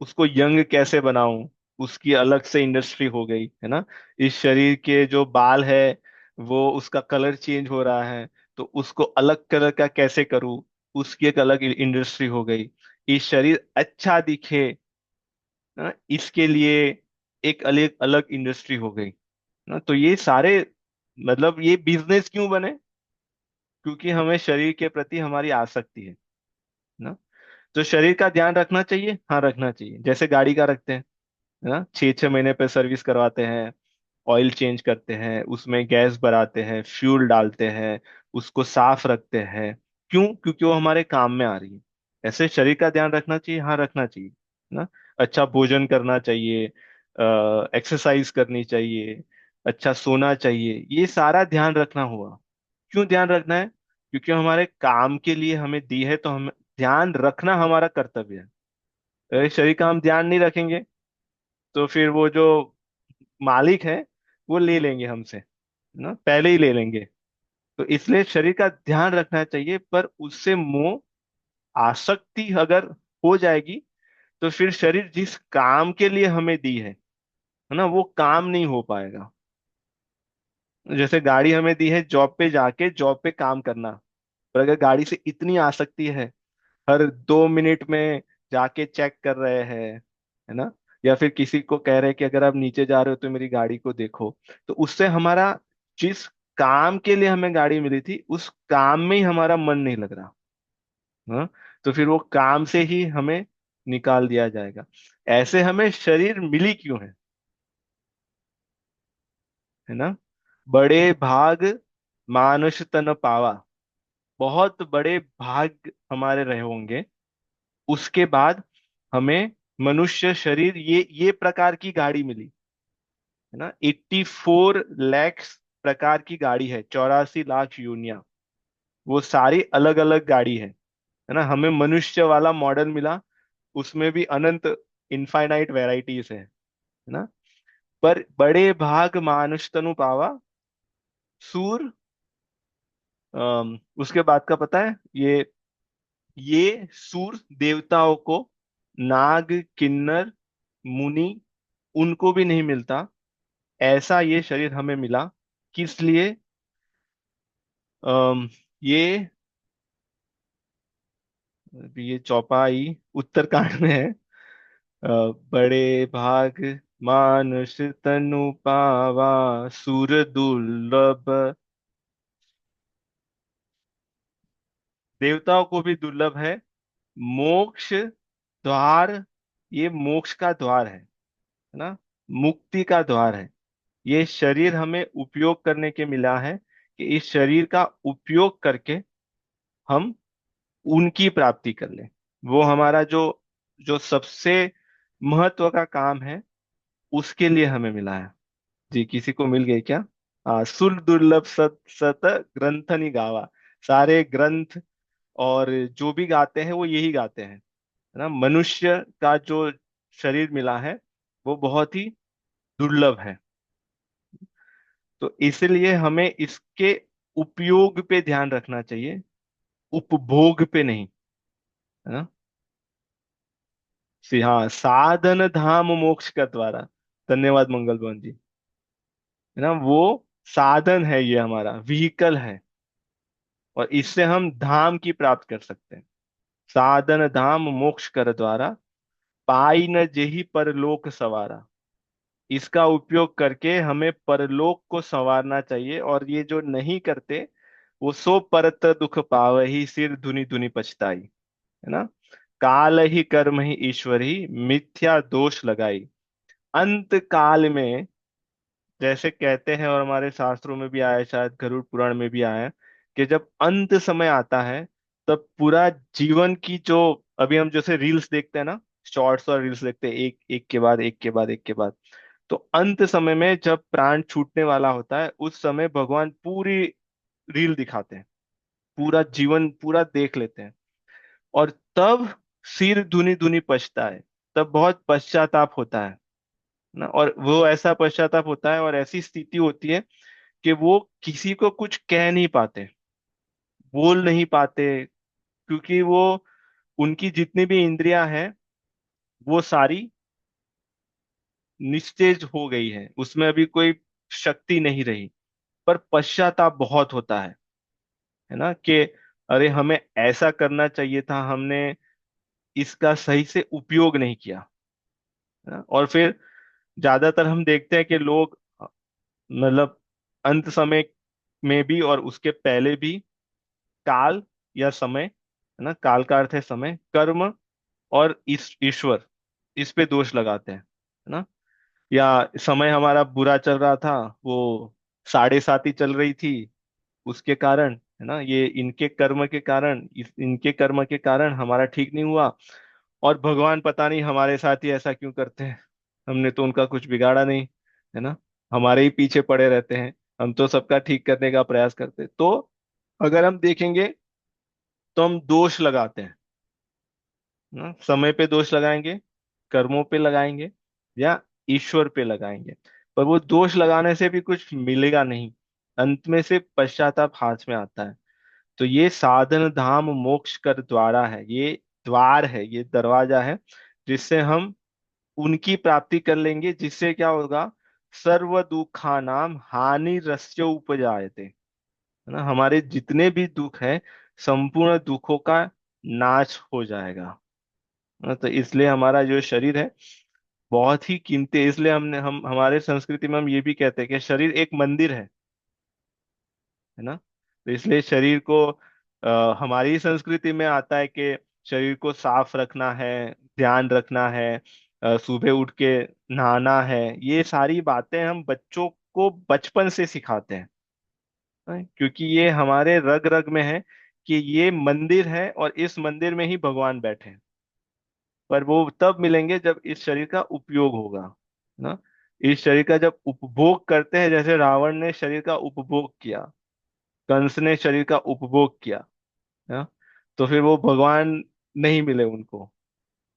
उसको यंग कैसे बनाऊं, उसकी अलग से इंडस्ट्री हो गई, है ना। इस शरीर के जो बाल है वो उसका कलर चेंज हो रहा है, तो उसको अलग कलर का कैसे करूं, उसकी एक अलग इंडस्ट्री हो गई। इस शरीर अच्छा दिखे, है ना, इसके लिए एक अलग अलग इंडस्ट्री हो गई, ना। तो ये सारे, मतलब ये बिजनेस क्यों बने, क्योंकि हमें शरीर के प्रति हमारी आसक्ति है ना। तो शरीर का ध्यान रखना चाहिए, हाँ रखना चाहिए, जैसे गाड़ी का रखते हैं, है ना। 6 6 महीने पे सर्विस करवाते हैं, ऑयल चेंज करते हैं, उसमें गैस भराते हैं, फ्यूल डालते हैं, उसको साफ रखते हैं। क्यों? क्योंकि वो हमारे काम में आ रही है। ऐसे शरीर का ध्यान रखना चाहिए, हाँ रखना चाहिए, है ना। अच्छा भोजन करना चाहिए, एक्सरसाइज करनी चाहिए, अच्छा सोना चाहिए, ये सारा ध्यान रखना हुआ। क्यों ध्यान रखना है? क्योंकि हमारे काम के लिए हमें दी है, तो हमें ध्यान रखना हमारा कर्तव्य है। अगर शरीर का हम ध्यान नहीं रखेंगे तो फिर वो जो मालिक है वो ले लेंगे हमसे, ना, पहले ही ले लेंगे। तो इसलिए शरीर का ध्यान रखना चाहिए, पर उससे मोह, आसक्ति अगर हो जाएगी तो फिर शरीर जिस काम के लिए हमें दी है ना, वो काम नहीं हो पाएगा। जैसे गाड़ी हमें दी है जॉब पे जाके जॉब पे काम करना, पर अगर गाड़ी से इतनी आसक्ति है, हर 2 मिनट में जाके चेक कर रहे हैं, है ना, या फिर किसी को कह रहे हैं कि अगर आप नीचे जा रहे हो तो मेरी गाड़ी को देखो, तो उससे हमारा, जिस काम के लिए हमें गाड़ी मिली थी उस काम में ही हमारा मन नहीं लग रहा। हाँ, तो फिर वो काम से ही हमें निकाल दिया जाएगा। ऐसे हमें शरीर मिली क्यों है ना। बड़े भाग मानुष तन पावा, बहुत बड़े भाग हमारे रहे होंगे, उसके बाद हमें मनुष्य शरीर, ये प्रकार की गाड़ी मिली, है ना। 84 लाख प्रकार की गाड़ी है, 84 लाख यूनिया, वो सारी अलग अलग गाड़ी है ना। हमें मनुष्य वाला मॉडल मिला, उसमें भी अनंत, इनफाइनाइट वेराइटीज है ना। पर बड़े भाग मानुष तनु पावा, सूर, उसके बाद का पता है, ये सूर देवताओं को, नाग, किन्नर, मुनि, उनको भी नहीं मिलता। ऐसा ये शरीर हमें मिला, किस लिए? ये ये चौपाई उत्तरकांड में है। बड़े भाग मानुष तनु पावा, सुर दुर्लभ, देवताओं को भी दुर्लभ है, मोक्ष द्वार, ये मोक्ष का द्वार है ना, मुक्ति का द्वार है। ये शरीर हमें उपयोग करने के मिला है, कि इस शरीर का उपयोग करके हम उनकी प्राप्ति कर लें। वो हमारा जो जो सबसे महत्व का काम है उसके लिए हमें मिला है। जी, किसी को मिल गई क्या? सुर दुर्लभ सत सत ग्रंथ नि गावा, सारे ग्रंथ और जो भी गाते हैं वो यही गाते हैं, है ना। मनुष्य का जो शरीर मिला है वो बहुत ही दुर्लभ है। तो इसलिए हमें इसके उपयोग पे ध्यान रखना चाहिए, उपभोग पे नहीं, है ना। हाँ, साधन धाम मोक्ष का द्वारा, धन्यवाद मंगल भवन जी, है ना। वो साधन है, ये हमारा व्हीकल है, और इससे हम धाम की प्राप्त कर सकते हैं। साधन धाम मोक्ष कर द्वारा, पाई न जेहि परलोक सवारा। इसका उपयोग करके हमें परलोक को संवारना चाहिए, और ये जो नहीं करते वो सो परत दुख पावही, सिर धुनि धुनि पछताई। है ना। काल ही कर्म ही ईश्वर ही, मिथ्या दोष लगाई। अंत काल में, जैसे कहते हैं और हमारे शास्त्रों में भी आया है, शायद गरुड़ पुराण में भी आया है, कि जब अंत समय आता है तब पूरा जीवन की जो, अभी हम जैसे रील्स देखते हैं ना, शॉर्ट्स और रील्स देखते हैं, एक एक के बाद एक के बाद एक के बाद। तो अंत समय में जब प्राण छूटने वाला होता है, उस समय भगवान पूरी रील दिखाते हैं, पूरा जीवन पूरा देख लेते हैं। और तब सिर धुनी धुनी पछता है, तब बहुत पश्चाताप होता है ना। और वो ऐसा पश्चाताप होता है और ऐसी स्थिति होती है कि वो किसी को कुछ कह नहीं पाते, बोल नहीं पाते, क्योंकि वो, उनकी जितनी भी इंद्रियां हैं वो सारी निस्तेज हो गई है, उसमें अभी कोई शक्ति नहीं रही। पर पश्चाताप बहुत होता है ना, कि अरे हमें ऐसा करना चाहिए था, हमने इसका सही से उपयोग नहीं किया। है ना? और फिर ज्यादातर हम देखते हैं कि लोग, मतलब अंत समय में भी और उसके पहले भी, काल या समय, है ना, काल का अर्थ है समय, कर्म और ईश्वर, इस पे दोष लगाते हैं। है ना। या समय हमारा बुरा चल रहा था, वो 7:30 चल रही थी, उसके कारण, है ना, ये इनके कर्म के कारण, इनके कर्म के कारण हमारा ठीक नहीं हुआ। और भगवान पता नहीं हमारे साथ ही ऐसा क्यों करते हैं, हमने तो उनका कुछ बिगाड़ा नहीं, है ना, हमारे ही पीछे पड़े रहते हैं, हम तो सबका ठीक करने का प्रयास करते हैं। तो अगर हम देखेंगे तो हम दोष लगाते हैं ना, समय पे दोष लगाएंगे, कर्मों पे लगाएंगे, या ईश्वर पे लगाएंगे। पर वो दोष लगाने से भी कुछ मिलेगा नहीं, अंत में से पश्चाताप हाथ में आता है। तो ये साधन धाम मोक्ष कर द्वारा है, ये द्वार है, ये दरवाजा है, जिससे हम उनकी प्राप्ति कर लेंगे, जिससे क्या होगा, सर्व दुखा नाम हानि रस्य उपजायते। है ना, हमारे जितने भी दुख है, संपूर्ण दुखों का नाश हो जाएगा। तो इसलिए हमारा जो शरीर है बहुत ही कीमती है। इसलिए हमने, हम हमारे संस्कृति में हम ये भी कहते हैं कि शरीर एक मंदिर है ना। तो इसलिए शरीर को, हमारी संस्कृति में आता है कि शरीर को साफ रखना है, ध्यान रखना है, सुबह उठ के नहाना है। ये सारी बातें हम बच्चों को बचपन से सिखाते हैं, क्योंकि ये हमारे रग रग में है कि ये मंदिर है और इस मंदिर में ही भगवान बैठे हैं। पर वो तब मिलेंगे जब इस शरीर का उपयोग होगा, ना। इस शरीर का जब उपभोग करते हैं, जैसे रावण ने शरीर का उपभोग किया, कंस ने शरीर का उपभोग किया, ना, तो फिर वो भगवान नहीं मिले उनको।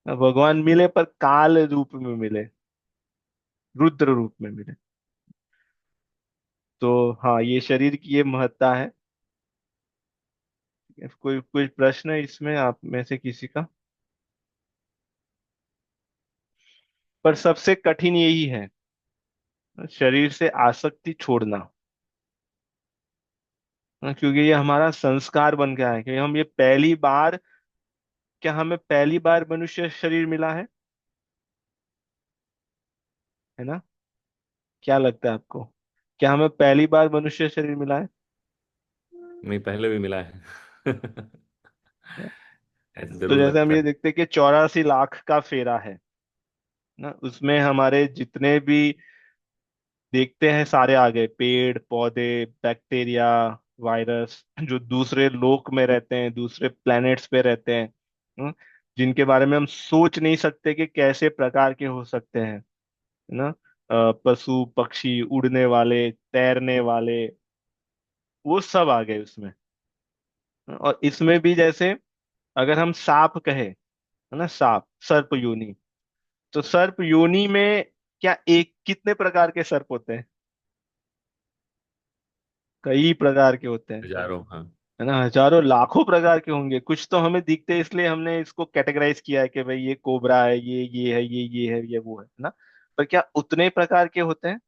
भगवान मिले पर काल रूप में मिले, रुद्र रूप में मिले। तो हाँ, ये शरीर की ये महत्ता है। कोई कोई प्रश्न है इसमें आप में से किसी का? पर सबसे कठिन यही है, शरीर से आसक्ति छोड़ना। क्योंकि ये हमारा संस्कार बन गया है कि हम ये पहली बार, क्या हमें पहली बार मनुष्य शरीर मिला है ना? क्या लगता है आपको, क्या हमें पहली बार मनुष्य शरीर मिला है? नहीं, पहले भी मिला है। ऐसा तो जरूर जैसे हम लगता ये है। देखते हैं कि 84 लाख का फेरा है ना, उसमें हमारे जितने भी देखते हैं सारे आ गए, पेड़ पौधे, बैक्टीरिया, वायरस, जो दूसरे लोक में रहते हैं, दूसरे प्लैनेट्स पे रहते हैं, हम्म, जिनके बारे में हम सोच नहीं सकते कि कैसे प्रकार के हो सकते हैं, है ना। पशु पक्षी, उड़ने वाले, तैरने वाले, वो सब आ गए उसमें। और इसमें भी जैसे, अगर हम सांप कहे, है ना, सांप, सर्प योनि, तो सर्प योनि में क्या एक, कितने प्रकार के सर्प होते हैं? कई प्रकार के होते हैं, हजारों, हाँ। है ना, हजारों लाखों प्रकार के होंगे। कुछ तो हमें दिखते हैं, इसलिए हमने इसको कैटेगराइज किया है कि भाई ये कोबरा है, ये है, ये है, ये वो है ना। पर क्या उतने प्रकार के होते हैं?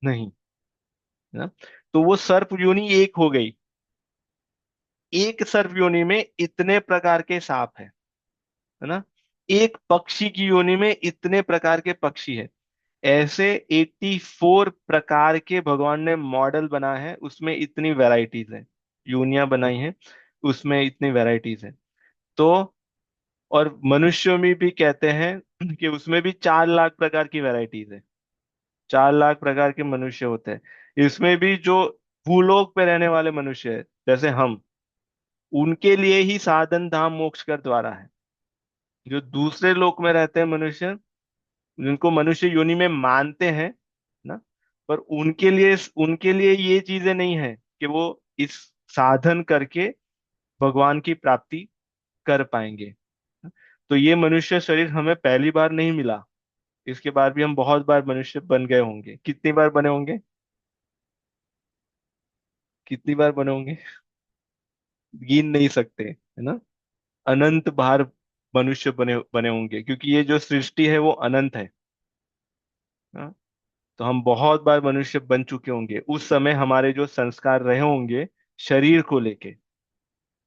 नहीं, है ना। तो वो सर्प योनि एक हो गई, एक सर्प योनि में इतने प्रकार के सांप है ना। एक पक्षी की योनि में इतने प्रकार के पक्षी है। ऐसे 84 प्रकार के भगवान ने मॉडल बनाए हैं, उसमें इतनी वैरायटीज है। योनियां बनाई हैं, उसमें इतनी वैरायटीज है। तो और मनुष्यों में भी कहते हैं कि उसमें भी 4 लाख प्रकार की वैरायटीज है। 4 लाख प्रकार के मनुष्य होते हैं इसमें भी। जो भूलोक पे रहने वाले मनुष्य है जैसे हम, उनके लिए ही साधन धाम मोक्ष का द्वारा है। जो दूसरे लोक में रहते हैं मनुष्य, जिनको मनुष्य योनि में मानते हैं ना, पर उनके लिए ये चीजें नहीं है कि वो इस साधन करके भगवान की प्राप्ति कर पाएंगे। तो ये मनुष्य शरीर हमें पहली बार नहीं मिला, इसके बाद भी हम बहुत बार मनुष्य बन गए होंगे। कितनी बार बने होंगे? कितनी बार बने होंगे? गिन नहीं सकते, है ना। अनंत बार मनुष्य बने बने होंगे, क्योंकि ये जो सृष्टि है वो अनंत है। हाँ? तो हम बहुत बार मनुष्य बन चुके होंगे। उस समय हमारे जो संस्कार रहे होंगे शरीर को लेके, है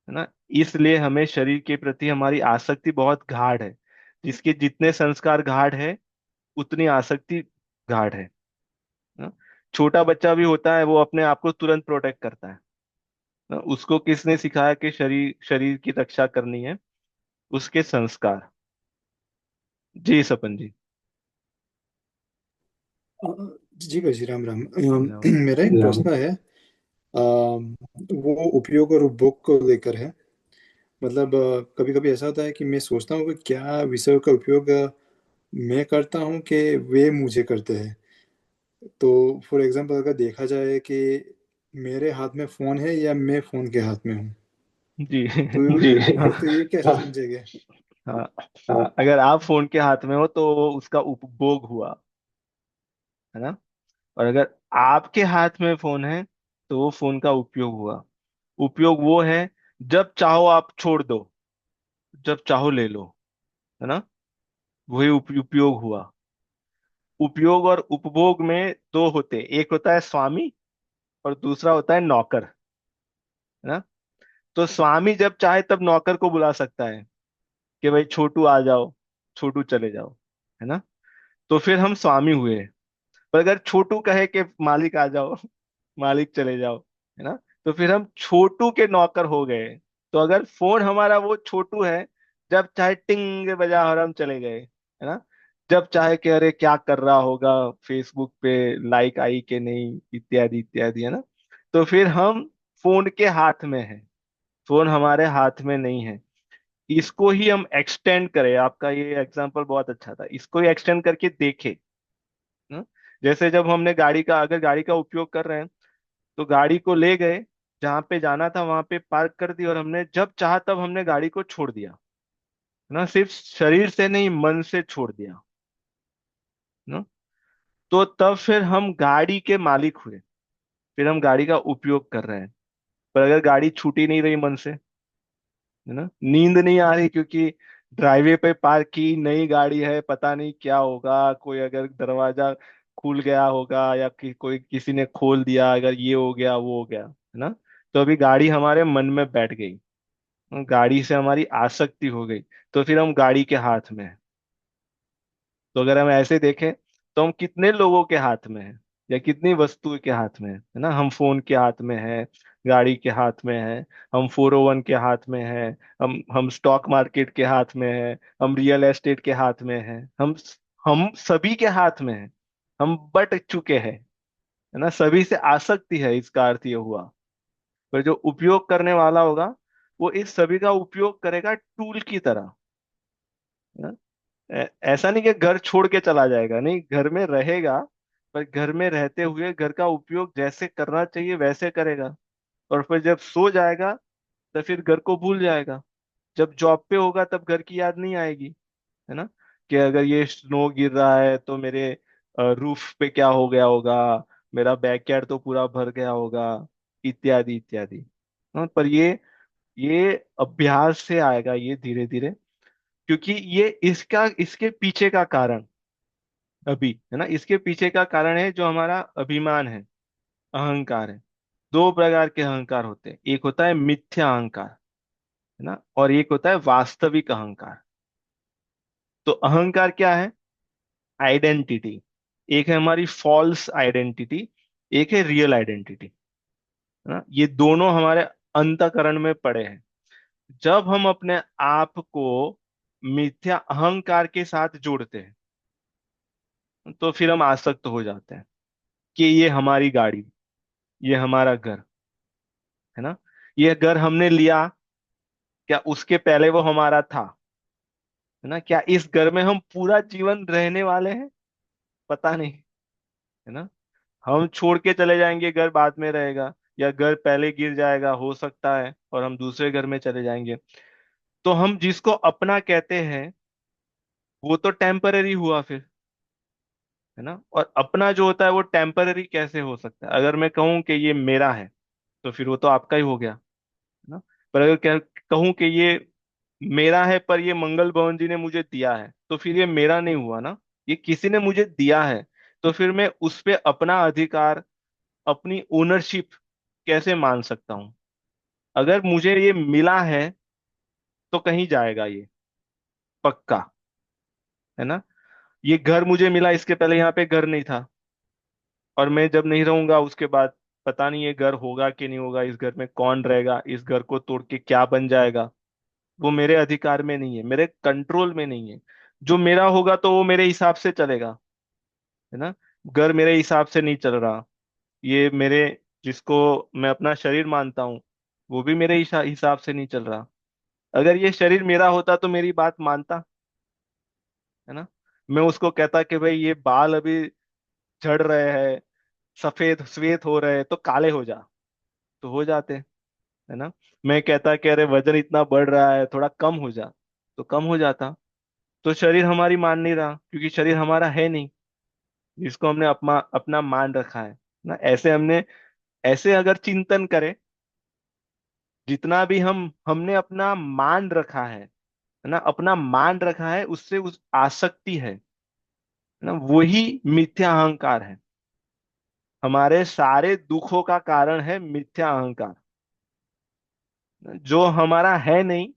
ना, इसलिए हमें शरीर के प्रति हमारी आसक्ति बहुत गाढ़ है। जिसके जितने संस्कार गाढ़ है, उतनी आसक्ति गाढ़ है ना। छोटा बच्चा भी होता है, वो अपने आप को तुरंत प्रोटेक्ट करता है ना। उसको किसने सिखाया कि शरीर शरीर की रक्षा करनी है? उसके संस्कार। जी सपन जी। अ, जी भाई जी, राम राम। राम। मेरा एक प्रश्न है। वो उपयोग और उपभोग को लेकर है। मतलब कभी कभी ऐसा होता है कि मैं सोचता हूँ कि क्या विषयों का उपयोग मैं करता हूँ कि वे मुझे करते हैं। तो फॉर एग्जांपल अगर देखा जाए कि मेरे हाथ में फ़ोन है या मैं फ़ोन के हाथ में हूँ, जी। तो जी। तो ये कैसे समझेंगे? हाँ, अगर आप फोन के हाथ में हो तो वो उसका उपभोग हुआ, है ना। और अगर आपके हाथ में फोन है तो वो फोन का उपयोग हुआ। उपयोग वो है, जब चाहो आप छोड़ दो, जब चाहो ले लो, है ना। वही उपयोग हुआ। उपयोग और उपभोग में दो होते, एक होता है स्वामी और दूसरा होता है नौकर, है ना। तो स्वामी जब चाहे तब नौकर को बुला सकता है कि भाई छोटू आ जाओ, छोटू चले जाओ, है ना। तो फिर हम स्वामी हुए। पर अगर छोटू कहे कि मालिक आ जाओ, मालिक चले जाओ, है ना, तो फिर हम छोटू के नौकर हो गए। तो अगर फोन हमारा वो छोटू है, जब चाहे टिंग बजा और हम चले गए, है ना। जब चाहे कि अरे क्या कर रहा होगा, फेसबुक पे लाइक आई कि नहीं, इत्यादि इत्यादि, है ना। तो फिर हम फोन के हाथ में है, फोन हमारे हाथ में नहीं है। इसको ही हम एक्सटेंड करें, आपका ये एग्जांपल बहुत अच्छा था, इसको ही एक्सटेंड करके देखें ना। जैसे जब हमने गाड़ी का, अगर गाड़ी का उपयोग कर रहे हैं, तो गाड़ी को ले गए, जहां पे जाना था वहां पे पार्क कर दी, और हमने जब चाहा तब हमने गाड़ी को छोड़ दिया, है ना। सिर्फ शरीर से नहीं, मन से छोड़ दिया ना। तो तब फिर हम गाड़ी के मालिक हुए, फिर हम गाड़ी का उपयोग कर रहे हैं। पर अगर गाड़ी छूटी नहीं रही मन से, है ना, नींद नहीं आ रही क्योंकि ड्राइवे पे पार्क की, नई गाड़ी है, पता नहीं क्या होगा, कोई अगर दरवाजा खुल गया होगा या कोई किसी ने खोल दिया, अगर ये हो गया वो हो गया, है ना। तो अभी गाड़ी हमारे मन में बैठ गई, गाड़ी से हमारी आसक्ति हो गई, तो फिर हम गाड़ी के हाथ में हैं। तो अगर हम ऐसे देखें, तो हम कितने लोगों के हाथ में हैं, या कितनी वस्तु के हाथ में है ना। हम फोन के हाथ में है, गाड़ी के हाथ में है, हम 401 के हाथ में है, हम स्टॉक मार्केट के हाथ में है, हम रियल एस्टेट के हाथ में है, हम सभी के हाथ में है। हम बट चुके हैं, है ना। सभी से आसक्ति है, इसका अर्थ ये हुआ। पर जो उपयोग करने वाला होगा, वो इस सभी का उपयोग करेगा टूल की तरह, है ना। ऐसा नहीं कि घर छोड़ के चला जाएगा, नहीं, घर में रहेगा। पर घर में रहते हुए घर का उपयोग जैसे करना चाहिए वैसे करेगा। और फिर जब सो जाएगा, तो फिर घर को भूल जाएगा। जब जॉब पे होगा तब घर की याद नहीं आएगी, है ना। कि अगर ये स्नो गिर रहा है तो मेरे रूफ पे क्या हो गया होगा, मेरा बैकयार्ड तो पूरा भर गया होगा, इत्यादि इत्यादि। हाँ, पर ये अभ्यास से आएगा, ये धीरे धीरे। क्योंकि ये इसका इसके पीछे का कारण अभी, है ना, इसके पीछे का कारण है जो हमारा अभिमान है, अहंकार है। दो प्रकार के अहंकार होते हैं, एक होता है मिथ्या अहंकार, है ना, और एक होता है वास्तविक अहंकार। तो अहंकार क्या है? आइडेंटिटी। एक है हमारी फॉल्स आइडेंटिटी, एक है रियल आइडेंटिटी, है ना। ये दोनों हमारे अंतःकरण में पड़े हैं। जब हम अपने आप को मिथ्या अहंकार के साथ जोड़ते हैं, तो फिर हम आसक्त हो जाते हैं कि ये हमारी गाड़ी, ये हमारा घर, है ना। ये घर हमने लिया, क्या उसके पहले वो हमारा था? है ना, क्या इस घर में हम पूरा जीवन रहने वाले हैं? पता नहीं, है ना। हम छोड़ के चले जाएंगे, घर बाद में रहेगा, या घर पहले गिर जाएगा हो सकता है, और हम दूसरे घर में चले जाएंगे। तो हम जिसको अपना कहते हैं वो तो टेम्पररी हुआ फिर, है ना। और अपना जो होता है वो टेम्पररी कैसे हो सकता है? अगर मैं कहूं कि ये मेरा है, तो फिर वो तो आपका ही हो गया, है ना। पर अगर कहूं कि ये मेरा है पर ये मंगल भवन जी ने मुझे दिया है, तो फिर ये मेरा नहीं हुआ ना, ये किसी ने मुझे दिया है। तो फिर मैं उस पे अपना अधिकार, अपनी ओनरशिप कैसे मान सकता हूं? अगर मुझे ये मिला है तो कहीं जाएगा ये, पक्का, है ना। ये घर मुझे मिला, इसके पहले यहाँ पे घर नहीं था, और मैं जब नहीं रहूंगा उसके बाद पता नहीं ये घर होगा कि नहीं होगा, इस घर में कौन रहेगा, इस घर को तोड़ के क्या बन जाएगा। वो मेरे अधिकार में नहीं है, मेरे कंट्रोल में नहीं है। जो मेरा होगा तो वो मेरे हिसाब से चलेगा, है ना। घर मेरे हिसाब से नहीं चल रहा। ये मेरे, जिसको मैं अपना शरीर मानता हूँ, वो भी मेरे हिसाब से नहीं चल रहा। अगर ये शरीर मेरा होता तो मेरी बात मानता, है ना। मैं उसको कहता कि भाई ये बाल अभी झड़ रहे हैं, सफेद श्वेत हो रहे हैं, तो काले हो जा, तो हो जाते, है ना। मैं कहता कि अरे वजन इतना बढ़ रहा है, थोड़ा कम हो जा, तो कम हो जाता। तो शरीर हमारी मान नहीं रहा, क्योंकि शरीर हमारा है नहीं, जिसको हमने अपना अपना मान रखा है ना। ऐसे हमने, ऐसे अगर चिंतन करें, जितना भी हमने अपना मान रखा है ना, अपना मान रखा है, उससे उस आसक्ति है ना, वही मिथ्या अहंकार है। हमारे सारे दुखों का कारण है मिथ्या अहंकार। जो हमारा है नहीं,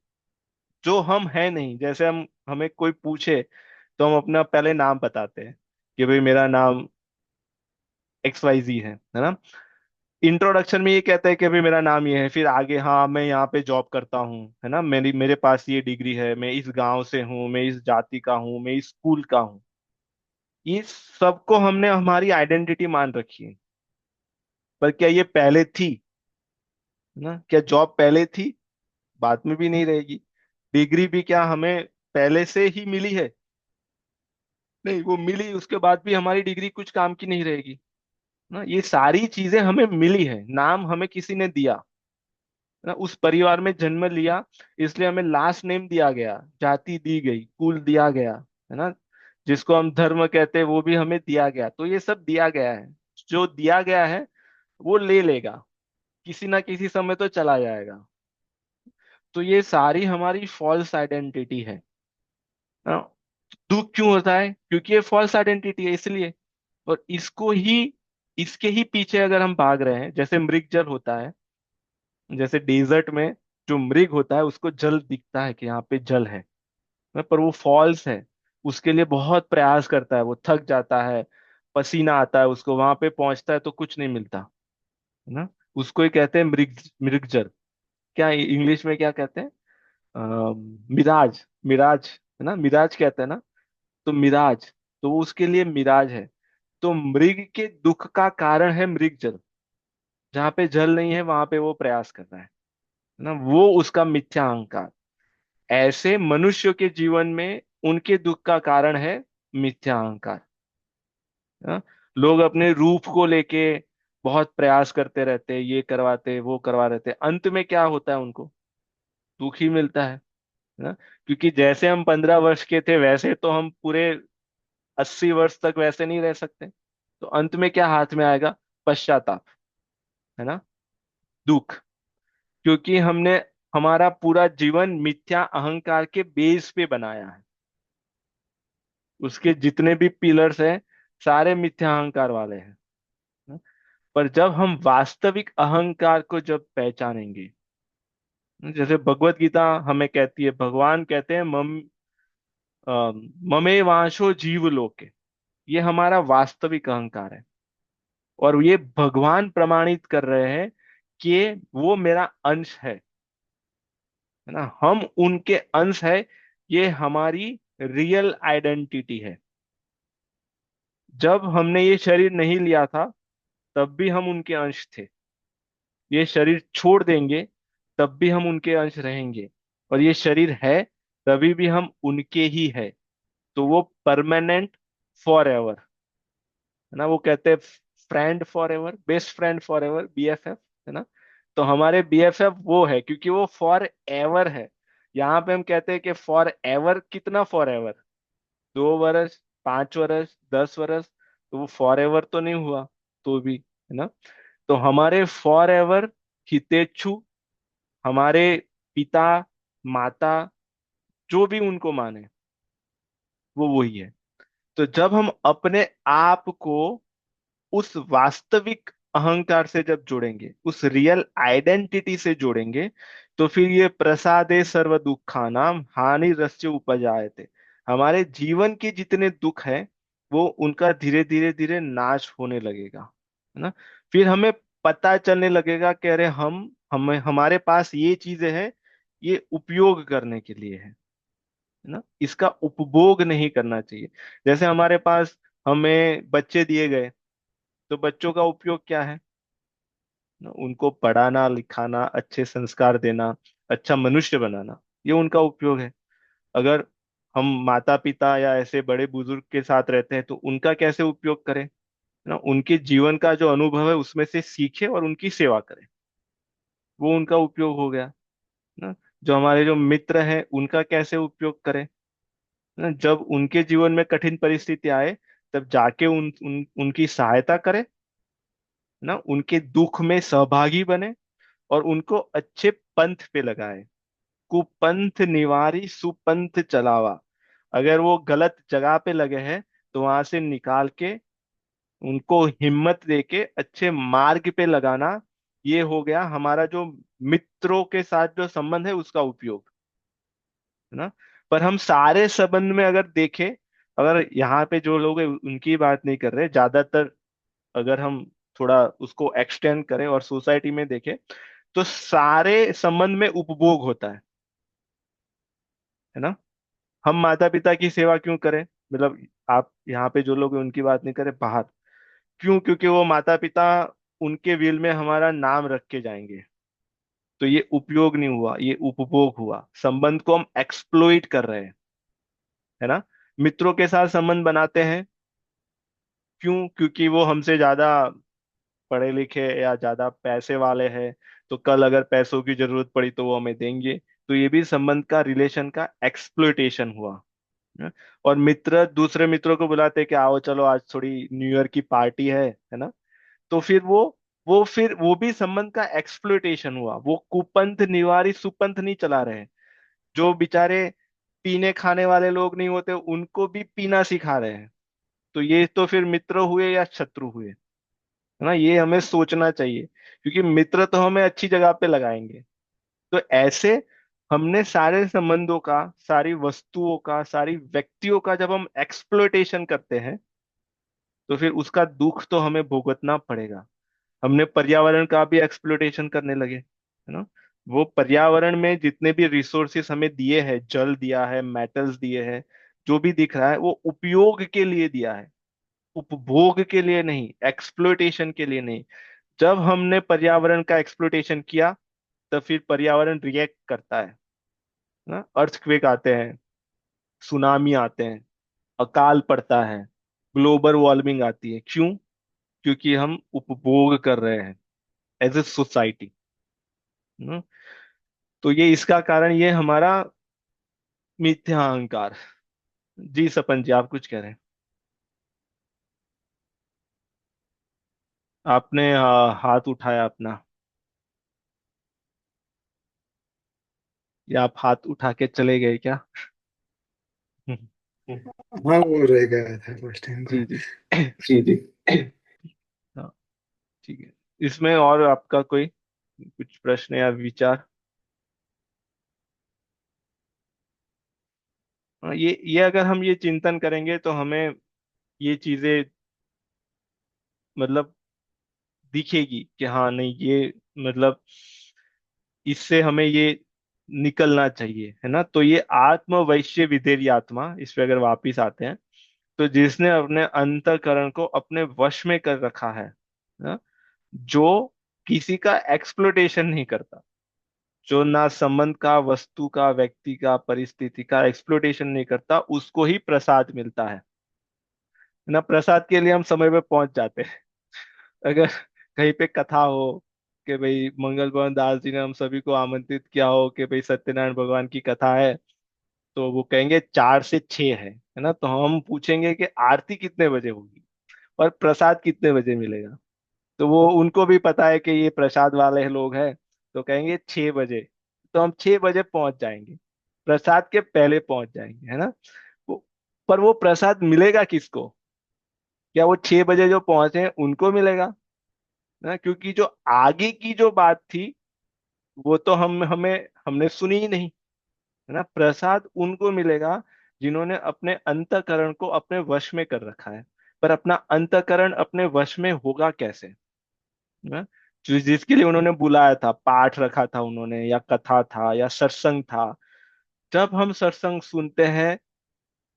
जो हम है नहीं, जैसे हम, हमें कोई पूछे तो हम अपना पहले नाम बताते हैं कि भाई मेरा नाम XYZ है ना। इंट्रोडक्शन में ये कहते हैं कि भाई मेरा नाम ये है, फिर आगे हाँ मैं यहाँ पे जॉब करता हूँ, है ना, मेरे पास ये डिग्री है, मैं इस गांव से हूँ, मैं इस जाति का हूँ, मैं इस स्कूल का हूँ। ये सबको हमने हमारी आइडेंटिटी मान रखी है। पर क्या ये पहले थी? ना, क्या जॉब पहले थी? बाद में भी नहीं रहेगी। डिग्री भी क्या हमें पहले से ही मिली है? नहीं, वो मिली उसके बाद भी हमारी डिग्री कुछ काम की नहीं रहेगी ना। ये सारी चीजें हमें मिली है, नाम हमें किसी ने दिया ना, उस परिवार में जन्म लिया, इसलिए हमें लास्ट नेम दिया गया, जाति दी गई, कुल दिया गया, है ना। जिसको हम धर्म कहते हैं वो भी हमें दिया गया। तो ये सब दिया गया है, जो दिया गया है वो ले लेगा, किसी ना किसी समय तो चला जाएगा। तो ये सारी हमारी फॉल्स आइडेंटिटी है ना। दुख क्यों होता है? क्योंकि ये फॉल्स आइडेंटिटी है, इसलिए। और इसको ही, इसके ही पीछे अगर हम भाग रहे हैं, जैसे मृगजल होता है, जैसे डेजर्ट में जो मृग होता है उसको जल दिखता है कि यहाँ पे जल है ना, पर वो फॉल्स है। उसके लिए बहुत प्रयास करता है, वो थक जाता है, पसीना आता है उसको, वहां पे पहुंचता है तो कुछ नहीं मिलता, है ना। उसको ही कहते हैं मृगजल। क्या इंग्लिश में क्या कहते हैं? मिराज, मिराज, है ना, मिराज कहते हैं ना। तो मिराज, तो वो उसके लिए मिराज है। तो मृग के दुख का कारण है मृगजल। जहाँ पे जल नहीं है वहां पे वो प्रयास कर रहा है ना, वो उसका मिथ्या अहंकार। ऐसे मनुष्य के जीवन में उनके दुख का कारण है मिथ्या अहंकार, हाँ? लोग अपने रूप को लेके बहुत प्रयास करते रहते हैं, ये करवाते वो करवा रहते हैं, अंत में क्या होता है? उनको दुख ही मिलता है ना। क्योंकि जैसे हम 15 वर्ष के थे वैसे तो हम पूरे 80 वर्ष तक वैसे नहीं रह सकते। तो अंत में क्या हाथ में आएगा? पश्चाताप, है ना, दुख। क्योंकि हमने हमारा पूरा जीवन मिथ्या अहंकार के बेस पे बनाया है। उसके जितने भी पिलर्स हैं सारे मिथ्या अहंकार वाले हैं। पर जब हम वास्तविक अहंकार को जब पहचानेंगे, जैसे भगवत गीता हमें कहती है, भगवान कहते हैं ममे वांशो जीव लोके, ये हमारा वास्तविक अहंकार है। और ये भगवान प्रमाणित कर रहे हैं कि वो मेरा अंश है ना, हम उनके अंश है, ये हमारी रियल आइडेंटिटी है। जब हमने ये शरीर नहीं लिया था तब भी हम उनके अंश थे, ये शरीर छोड़ देंगे तब भी हम उनके अंश रहेंगे, और ये शरीर है तभी भी हम उनके ही है। तो वो परमानेंट फॉर एवर है ना, वो कहते हैं friend for ever, best friend for ever, BFF है ना। तो हमारे BFF वो है क्योंकि वो फॉर एवर है। यहाँ पे हम कहते हैं कि फॉर एवर, कितना फॉर एवर? 2 वर्ष, 5 वर्ष, 10 वर्ष, तो वो फॉर एवर तो नहीं हुआ, तो भी है ना। तो हमारे फॉर एवर हितेच्छु, हमारे पिता, माता, जो भी उनको माने, वो वही है। तो जब हम अपने आप को उस वास्तविक अहंकार से जब जोड़ेंगे, उस रियल आइडेंटिटी से जोड़ेंगे, तो फिर ये प्रसादे सर्व दुखानाम हानि रस्य उपजायते, हमारे जीवन के जितने दुख है वो उनका धीरे धीरे धीरे नाश होने लगेगा, है ना। फिर हमें पता चलने लगेगा कि अरे हमें हमारे पास ये चीजें हैं, ये उपयोग करने के लिए है ना, इसका उपभोग नहीं करना चाहिए। जैसे हमारे पास हमें बच्चे दिए गए, तो बच्चों का उपयोग क्या है ना, उनको पढ़ाना लिखाना, अच्छे संस्कार देना, अच्छा मनुष्य बनाना, ये उनका उपयोग है। अगर हम माता पिता या ऐसे बड़े बुजुर्ग के साथ रहते हैं तो उनका कैसे उपयोग करें, है ना, उनके जीवन का जो अनुभव है उसमें से सीखे और उनकी सेवा करें, वो उनका उपयोग हो गया ना। जो हमारे जो मित्र हैं उनका कैसे उपयोग करें, है ना, जब उनके जीवन में कठिन परिस्थिति आए तब जाके उनकी सहायता करें ना, उनके दुख में सहभागी बने और उनको अच्छे पंथ पे लगाए। कुपंथ निवारी सुपंथ चलावा, अगर वो गलत जगह पे लगे हैं तो वहां से निकाल के उनको हिम्मत देके अच्छे मार्ग पे लगाना, ये हो गया हमारा जो मित्रों के साथ जो संबंध है उसका उपयोग, है ना। पर हम सारे संबंध में अगर देखें, अगर यहाँ पे जो लोग हैं उनकी बात नहीं कर रहे, ज्यादातर अगर हम थोड़ा उसको एक्सटेंड करें और सोसाइटी में देखें, तो सारे संबंध में उपभोग होता है ना। हम माता पिता की सेवा क्यों करें, मतलब आप यहाँ पे जो लोग हैं उनकी बात नहीं करें, बाहर क्यों? क्योंकि वो माता पिता उनके विल में हमारा नाम रख के जाएंगे। तो ये उपयोग नहीं हुआ, ये उपभोग हुआ, संबंध को हम एक्सप्लोइट कर रहे हैं, है ना। मित्रों के साथ संबंध बनाते हैं क्यों? क्योंकि वो हमसे ज्यादा पढ़े लिखे या ज्यादा पैसे वाले हैं, तो कल अगर पैसों की जरूरत पड़ी तो वो हमें देंगे। तो ये भी संबंध का, रिलेशन का एक्सप्लोइटेशन हुआ, है? और मित्र दूसरे मित्रों को बुलाते कि आओ चलो आज थोड़ी न्यू ईयर की पार्टी है ना। तो फिर वो भी संबंध का एक्सप्लोइटेशन हुआ, वो कुपंथ निवारी सुपंथ नहीं चला रहे। जो बेचारे पीने खाने वाले लोग नहीं होते उनको भी पीना सिखा रहे हैं। तो ये तो फिर मित्र हुए या शत्रु हुए, है ना, ये हमें सोचना चाहिए। क्योंकि मित्र तो हमें अच्छी जगह पे लगाएंगे। तो ऐसे हमने सारे संबंधों का, सारी वस्तुओं का, सारी व्यक्तियों का जब हम एक्सप्लोइटेशन करते हैं तो फिर उसका दुख तो हमें भुगतना पड़ेगा। हमने पर्यावरण का भी एक्सप्लोइटेशन करने लगे, है ना। वो पर्यावरण में जितने भी रिसोर्सेस हमें दिए हैं, जल दिया है, मेटल्स दिए हैं, जो भी दिख रहा है वो उपयोग के लिए दिया है, उपभोग के लिए नहीं, एक्सप्लोइटेशन के लिए नहीं। जब हमने पर्यावरण का एक्सप्लोइटेशन किया तो फिर पर्यावरण रिएक्ट करता है ना, अर्थक्वेक आते हैं, सुनामी आते हैं, अकाल पड़ता है, ग्लोबल वार्मिंग आती है। क्यों? क्योंकि हम उपभोग कर रहे हैं एज ए सोसाइटी। तो ये इसका कारण, ये हमारा मिथ्या अहंकार। जी सपन जी, आप कुछ कह रहे हैं? आपने हाथ उठाया अपना, या आप हाथ उठा के चले गए क्या? हाँ, वो रह गया था फर्स्ट टाइम जी पे। जी। जी जी। हाँ, ठीक है, इसमें और आपका कोई कुछ प्रश्न या विचार? ये अगर हम ये चिंतन करेंगे तो हमें ये चीजें मतलब दिखेगी कि हाँ नहीं ये मतलब इससे हमें ये निकलना चाहिए, है ना। तो ये आत्म वैश्य विधेय आत्मा, इस पे अगर वापिस आते हैं, तो जिसने अपने अंतःकरण को अपने वश में कर रखा है ना, जो किसी का एक्सप्लोटेशन नहीं करता, जो ना संबंध का, वस्तु का, व्यक्ति का, परिस्थिति का एक्सप्लोटेशन नहीं करता, उसको ही प्रसाद मिलता है ना। प्रसाद के लिए हम समय पे पहुंच जाते हैं। अगर कहीं पे कथा हो कि भाई मंगल भवन दास जी ने हम सभी को आमंत्रित किया हो कि भाई सत्यनारायण भगवान की कथा है, तो वो कहेंगे 4 से 6 है ना। तो हम पूछेंगे कि आरती कितने बजे होगी और प्रसाद कितने बजे मिलेगा। तो वो उनको भी पता है कि ये प्रसाद वाले लोग हैं, तो कहेंगे 6 बजे। तो हम 6 बजे पहुंच जाएंगे, प्रसाद के पहले पहुंच जाएंगे, है ना। वो- पर वो प्रसाद मिलेगा किसको? क्या वो 6 बजे जो पहुंचे हैं उनको मिलेगा ना? क्योंकि जो आगे की जो बात थी वो तो हमने सुनी ही नहीं, है ना। प्रसाद उनको मिलेगा जिन्होंने अपने अंतःकरण को अपने वश में कर रखा है। पर अपना अंतःकरण अपने वश में होगा कैसे ना? जिसके लिए उन्होंने बुलाया था, पाठ रखा था उन्होंने, या कथा था या सत्संग था। जब हम सत्संग सुनते हैं,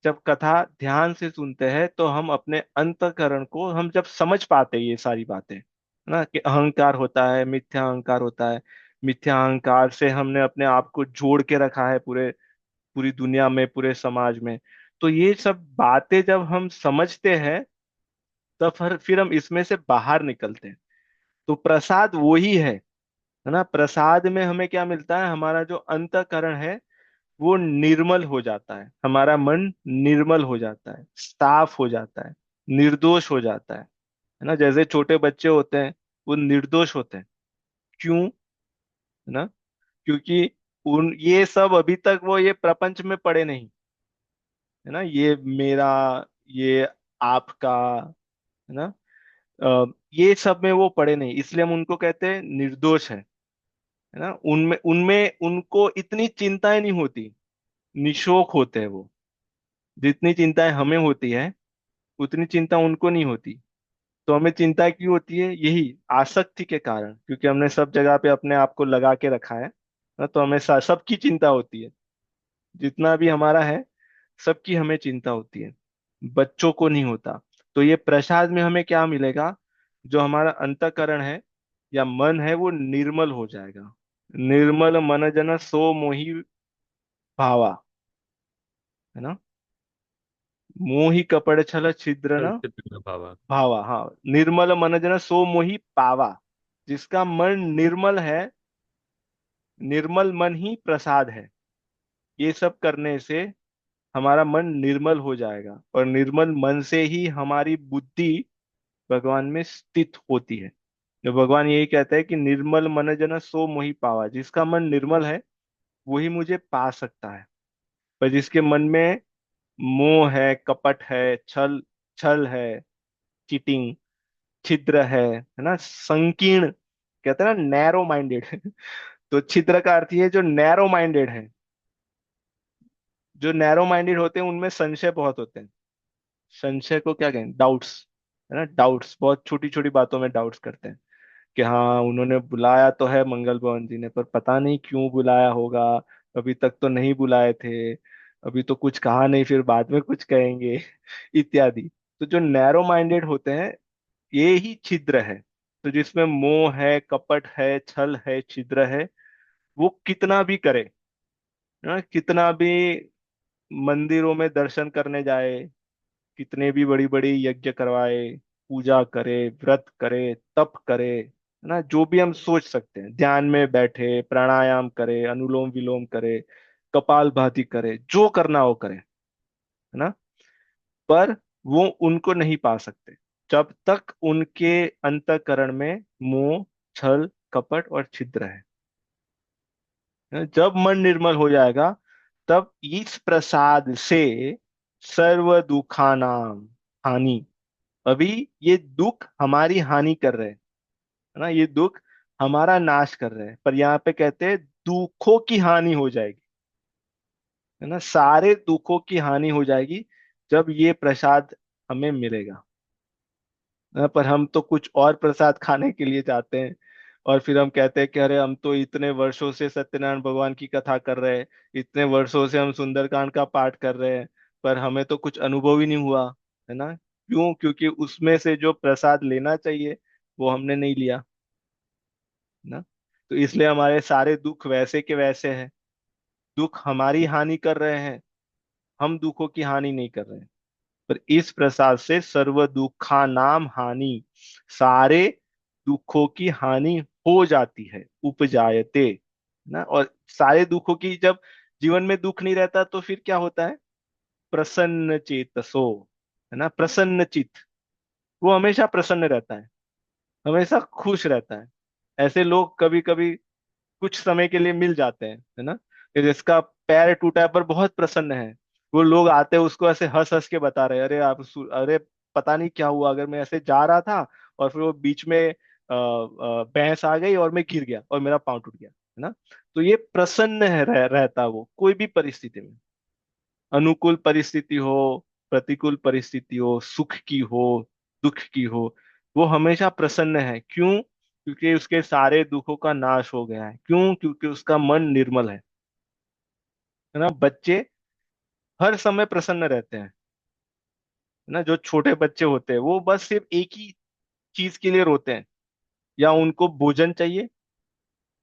जब कथा ध्यान से सुनते हैं, तो हम अपने अंतःकरण को हम जब समझ पाते हैं ये सारी बातें, है ना, कि अहंकार होता है, मिथ्या अहंकार होता है। मिथ्या अहंकार से हमने अपने आप को जोड़ के रखा है पूरे पूरी दुनिया में, पूरे समाज में। तो ये सब बातें जब हम समझते हैं, तब फिर हम इसमें से बाहर निकलते हैं। तो प्रसाद वो ही है ना। प्रसाद में हमें क्या मिलता है? हमारा जो अंतःकरण है वो निर्मल हो जाता है, हमारा मन निर्मल हो जाता है, साफ हो जाता है, निर्दोष हो जाता है ना। जैसे छोटे बच्चे होते हैं, वो निर्दोष होते हैं। क्यों? है ना, क्योंकि उन ये सब अभी तक वो ये प्रपंच में पड़े नहीं, है ना। ये मेरा, ये आपका, है ना, ये सब में वो पड़े नहीं, इसलिए हम उनको कहते हैं निर्दोष है ना। उनमें उनमें उनको इतनी चिंताएं नहीं होती, निशोक होते हैं वो। जितनी चिंताएं हमें होती है उतनी चिंता उनको नहीं होती। तो हमें चिंता क्यों होती है? यही आसक्ति के कारण, क्योंकि हमने सब जगह पे अपने आप को लगा के रखा है ना। तो हमें सबकी चिंता होती है, जितना भी हमारा है सबकी हमें चिंता होती है, बच्चों को नहीं होता। तो ये प्रसाद में हमें क्या मिलेगा? जो हमारा अंतःकरण है या मन है वो निर्मल हो जाएगा। निर्मल मन जन सो मोहि भावा, है ना। मोहि कपड़ छल छिद्र न चित्र भावा। भावा, हाँ। निर्मल मन जन सो मोहि पावा। जिसका मन निर्मल है, निर्मल मन ही प्रसाद है। ये सब करने से हमारा मन निर्मल हो जाएगा, और निर्मल मन से ही हमारी बुद्धि भगवान में स्थित होती है। जो भगवान यही कहते हैं कि निर्मल मन जन सो मोहि पावा। जिसका मन निर्मल है वही मुझे पा सकता है। पर जिसके मन में मोह है, कपट है, छल छल है, चीटिंग, छिद्र है ना, संकीर्ण, कहते हैं ना नैरो माइंडेड। तो छिद्र का अर्थ ये है जो नैरो माइंडेड है। जो नैरो माइंडेड होते हैं उनमें संशय बहुत होते हैं। संशय को क्या कहें? डाउट्स, है ना। डाउट्स, बहुत छोटी छोटी बातों में डाउट्स करते हैं कि हाँ उन्होंने बुलाया तो है मंगल भवन जी ने, पर पता नहीं क्यों बुलाया होगा। अभी तक तो नहीं बुलाए थे, अभी तो कुछ कहा नहीं, फिर बाद में कुछ कहेंगे। इत्यादि। तो जो नैरो माइंडेड होते हैं, ये ही छिद्र है। तो जिसमें मोह है, कपट है, छल है, छिद्र है, वो कितना भी करे, ना, कितना भी मंदिरों में दर्शन करने जाए, कितने भी बड़ी बड़ी यज्ञ करवाए, पूजा करे, व्रत करे, तप करे, है ना, जो भी हम सोच सकते हैं, ध्यान में बैठे, प्राणायाम करे, अनुलोम विलोम करे, कपाल भाति करे, जो करना हो करे, है ना। पर वो उनको नहीं पा सकते जब तक उनके अंतःकरण में मोह, छल, कपट और छिद्र है। जब मन निर्मल हो जाएगा, तब इस प्रसाद से सर्व दुखानाम हानि। अभी ये दुख हमारी हानि कर रहे हैं, है ना, ये दुख हमारा नाश कर रहे हैं, पर यहाँ पे कहते हैं दुखों की हानि हो जाएगी, है ना, सारे दुखों की हानि हो जाएगी जब ये प्रसाद हमें मिलेगा। पर हम तो कुछ और प्रसाद खाने के लिए जाते हैं, और फिर हम कहते हैं कि अरे हम तो इतने वर्षों से सत्यनारायण भगवान की कथा कर रहे हैं, इतने वर्षों से हम सुंदरकांड का पाठ कर रहे हैं, पर हमें तो कुछ अनुभव ही नहीं हुआ, है ना। क्यों? क्योंकि उसमें से जो प्रसाद लेना चाहिए वो हमने नहीं लिया ना। तो इसलिए हमारे सारे दुख वैसे के वैसे हैं। दुख हमारी हानि कर रहे हैं, हम दुखों की हानि नहीं कर रहे हैं। पर इस प्रसाद से सर्व दुखा नाम हानि, सारे दुखों की हानि हो जाती है, उपजायते ना। और सारे दुखों की, जब जीवन में दुख नहीं रहता तो फिर क्या होता है? प्रसन्न चेतसो, है ना, प्रसन्न चित्त। वो हमेशा प्रसन्न रहता है, हमेशा खुश रहता है। ऐसे लोग कभी कभी कुछ समय के लिए मिल जाते हैं, है ना, कि जिसका पैर टूटा है पर बहुत प्रसन्न है। वो लोग आते हैं उसको ऐसे हंस हंस के बता रहे हैं, अरे अरे पता नहीं क्या हुआ, अगर मैं ऐसे जा रहा था और फिर वो बीच में भैंस आ गई और मैं गिर गया और मेरा पाँव टूट गया, है ना। तो ये प्रसन्न है, रहता वो कोई भी परिस्थिति में, अनुकूल परिस्थिति हो, प्रतिकूल परिस्थिति हो, सुख की हो, दुख की हो, वो हमेशा प्रसन्न है। क्यों? क्योंकि उसके सारे दुखों का नाश हो गया है। क्यों? क्योंकि उसका मन निर्मल है ना। बच्चे हर समय प्रसन्न रहते हैं, है ना। जो छोटे बच्चे होते हैं वो बस सिर्फ एक ही चीज के लिए रोते हैं, या उनको भोजन चाहिए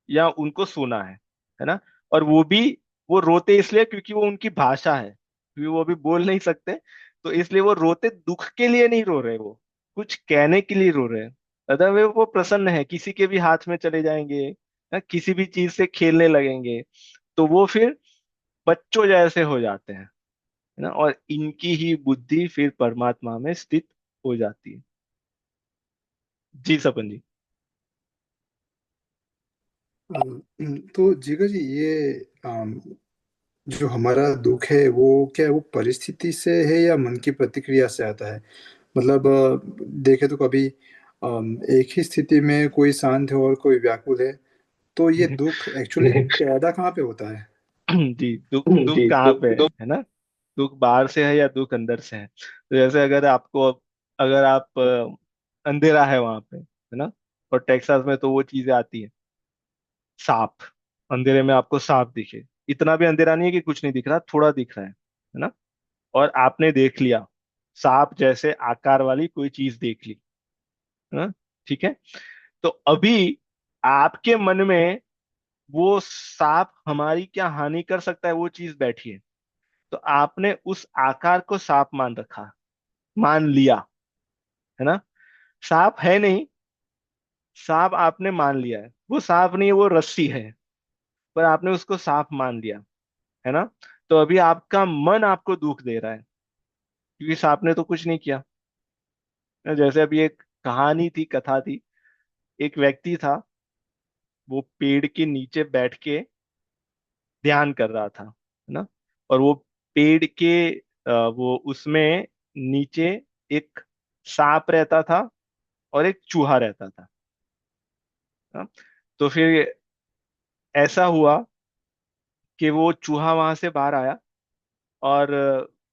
या उनको सोना है ना। और वो भी, वो रोते इसलिए क्योंकि वो उनकी भाषा है, क्योंकि वो अभी बोल नहीं सकते, तो इसलिए वो रोते, दुख के लिए नहीं रो रहे, वो कुछ कहने के लिए रो रहे हैं। अतः वो प्रसन्न है, किसी के भी हाथ में चले जाएंगे ना, किसी भी चीज से खेलने लगेंगे, तो वो फिर बच्चों जैसे हो जाते हैं, है ना। और इनकी ही बुद्धि फिर परमात्मा में स्थित हो जाती है। जी सपन जी। तो जीगा जी, ये जो हमारा दुख है वो क्या है, वो परिस्थिति से है या मन की प्रतिक्रिया से आता है? मतलब देखे तो कभी एक ही स्थिति में कोई शांत है और कोई व्याकुल है, तो ये दुख एक्चुअली पैदा कहाँ पे होता है? जी, दुख दुख कहाँ पे है ना? दुख बाहर से है या दुख अंदर से है? तो जैसे अगर आपको, अगर आप अंधेरा है वहां पे, है ना, और टेक्सास में तो वो चीजें आती है, सांप, अंधेरे में आपको सांप दिखे, इतना भी अंधेरा नहीं है कि कुछ नहीं दिख रहा, थोड़ा दिख रहा है ना, और आपने देख लिया, सांप जैसे आकार वाली कोई चीज देख ली, है ना, ठीक है। तो अभी आपके मन में वो सांप हमारी क्या हानि कर सकता है वो चीज बैठी है, तो आपने उस आकार को सांप मान रखा, मान लिया, है ना। सांप है नहीं, सांप आपने मान लिया है, वो सांप नहीं है, वो रस्सी है, पर आपने उसको सांप मान लिया, है ना। तो अभी आपका मन आपको दुख दे रहा है, क्योंकि सांप ने तो कुछ नहीं किया। जैसे अभी एक कहानी थी, कथा थी, एक व्यक्ति था, वो पेड़ के नीचे बैठ के ध्यान कर रहा था, है ना। और वो पेड़ के वो उसमें नीचे एक सांप रहता था और एक चूहा रहता था, हाँ? तो फिर ऐसा हुआ कि वो चूहा वहां से बाहर आया, और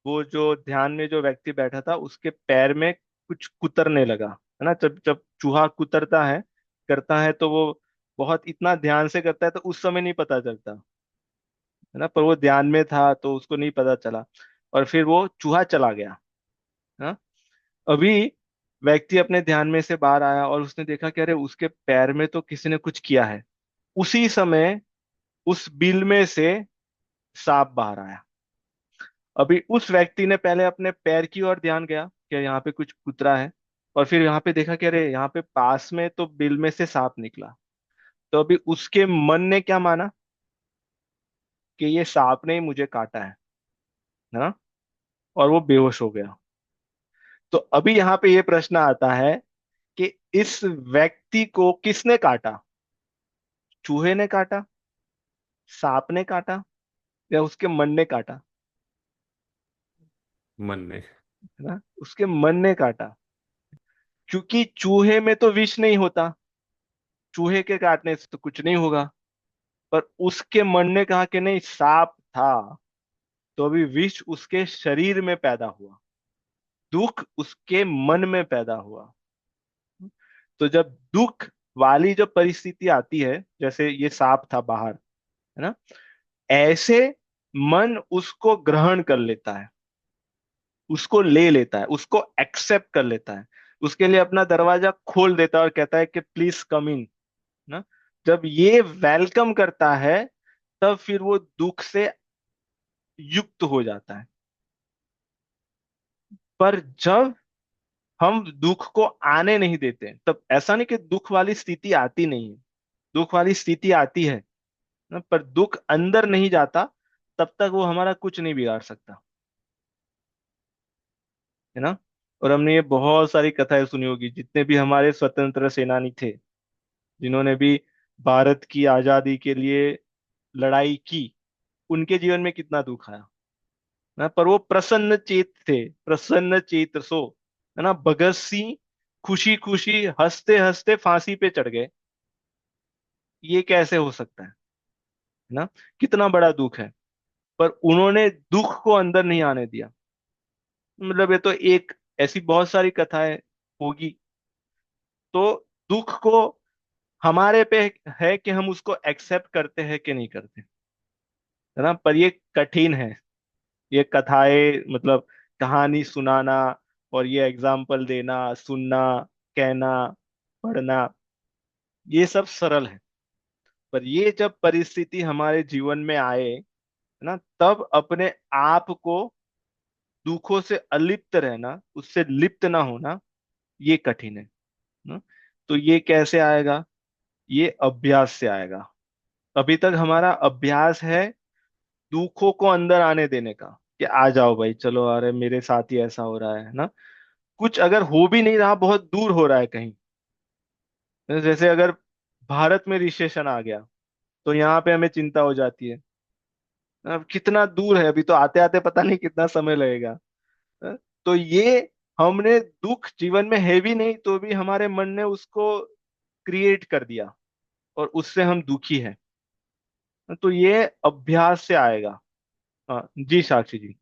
वो जो ध्यान में जो व्यक्ति बैठा था उसके पैर में कुछ कुतरने लगा, है ना। जब जब चूहा कुतरता है, करता है, तो वो बहुत इतना ध्यान से करता है तो उस समय नहीं पता चलता, है ना, पर वो ध्यान में था तो उसको नहीं पता चला, और फिर वो चूहा चला गया, है ना। अभी व्यक्ति अपने ध्यान में से बाहर आया और उसने देखा कि अरे उसके पैर में तो किसी ने कुछ किया है। उसी समय उस बिल में से सांप बाहर आया। अभी उस व्यक्ति ने पहले अपने पैर की ओर ध्यान गया कि यहाँ पे कुछ कुतरा है, और फिर यहाँ पे देखा कि अरे यहाँ पे पास में तो बिल में से सांप निकला। तो अभी उसके मन ने क्या माना कि ये सांप ने ही मुझे काटा है ना, और वो बेहोश हो गया। तो अभी यहाँ पे ये प्रश्न आता है कि इस व्यक्ति को किसने काटा? चूहे ने काटा, सांप ने काटा, या उसके मन ने काटा? मन में। है ना, उसके मन ने काटा, क्योंकि चूहे में तो विष नहीं होता, चूहे के काटने से तो कुछ नहीं होगा। पर उसके मन ने कहा कि नहीं, सांप था तो अभी विष उसके शरीर में पैदा हुआ, दुख उसके मन में पैदा हुआ। तो जब दुख वाली जब परिस्थिति आती है, जैसे ये सांप था बाहर, है ना, ऐसे मन उसको ग्रहण कर लेता है, उसको ले लेता है, उसको एक्सेप्ट कर लेता है, उसके लिए अपना दरवाजा खोल देता है और कहता है कि प्लीज कम इन ना। जब ये वेलकम करता है, तब फिर वो दुख से युक्त हो जाता है। पर जब हम दुख को आने नहीं देते, तब ऐसा नहीं कि दुख वाली स्थिति आती नहीं है, दुख वाली स्थिति आती है ना, पर दुख अंदर नहीं जाता, तब तक वो हमारा कुछ नहीं बिगाड़ सकता, है ना। और हमने ये बहुत सारी कथाएं सुनी होगी, जितने भी हमारे स्वतंत्र सेनानी थे, जिन्होंने भी भारत की आजादी के लिए लड़ाई की, उनके जीवन में कितना दुख आया ना, पर वो प्रसन्न चेत थे, प्रसन्न चेत सो, है ना। भगत सिंह खुशी खुशी हंसते हंसते फांसी पे चढ़ गए, ये कैसे हो सकता है ना। कितना बड़ा दुख है, पर उन्होंने दुख को अंदर नहीं आने दिया। मतलब ये तो एक ऐसी बहुत सारी कथाएं होगी। तो दुख को हमारे पे है कि हम उसको एक्सेप्ट करते हैं कि नहीं करते, है ना। पर ये कठिन है, ये कथाएं मतलब कहानी सुनाना और ये एग्जाम्पल देना, सुनना, कहना, पढ़ना, ये सब सरल है। पर ये जब परिस्थिति हमारे जीवन में आए, है ना, तब अपने आप को दुखों से अलिप्त रहना, उससे लिप्त ना होना, ये कठिन है ना। तो ये कैसे आएगा? ये अभ्यास से आएगा। अभी तक हमारा अभ्यास है दुखों को अंदर आने देने का, कि आ जाओ भाई चलो, अरे मेरे साथ ही ऐसा हो रहा है ना। कुछ अगर हो भी नहीं रहा, बहुत दूर हो रहा है कहीं, जैसे अगर भारत में रिसेशन आ गया, तो यहाँ पे हमें चिंता हो जाती है। अब कितना दूर है, अभी तो आते आते पता नहीं कितना समय लगेगा। अ, तो ये हमने दुख जीवन में है भी नहीं, तो भी हमारे मन ने उसको क्रिएट कर दिया और उससे हम दुखी हैं। तो ये अभ्यास से आएगा। हाँ जी साक्षी जी।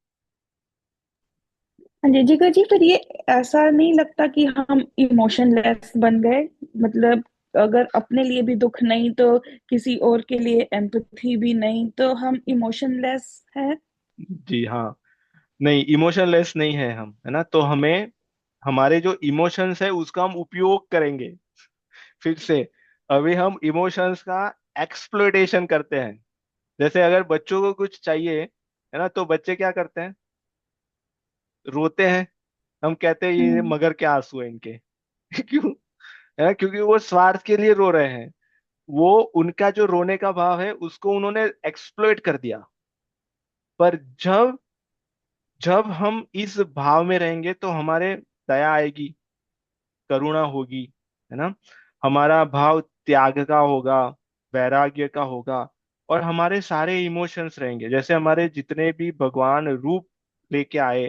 हाँ जी जिगर जी, फिर ये ऐसा नहीं लगता कि हम इमोशनलेस बन गए? मतलब अगर अपने लिए भी दुख नहीं तो किसी और के लिए एम्पैथी भी नहीं, तो हम इमोशनलेस है? जी हाँ, नहीं इमोशनलेस नहीं है हम, है ना। तो हमें हमारे जो इमोशंस है उसका हम उपयोग करेंगे फिर से। अभी हम इमोशंस का एक्सप्लॉयटेशन करते हैं। जैसे अगर बच्चों को कुछ चाहिए, है ना, तो बच्चे क्या करते हैं? रोते हैं। हम कहते हैं ये हम्म। मगर के आंसू है इनके क्यों? है ना, क्योंकि वो स्वार्थ के लिए रो रहे हैं। वो उनका जो रोने का भाव है उसको उन्होंने एक्सप्लॉइट कर दिया। पर जब जब हम इस भाव में रहेंगे, तो हमारे दया आएगी, करुणा होगी, है ना। हमारा भाव त्याग का होगा, वैराग्य का होगा, और हमारे सारे इमोशंस रहेंगे। जैसे हमारे जितने भी भगवान रूप लेके आए,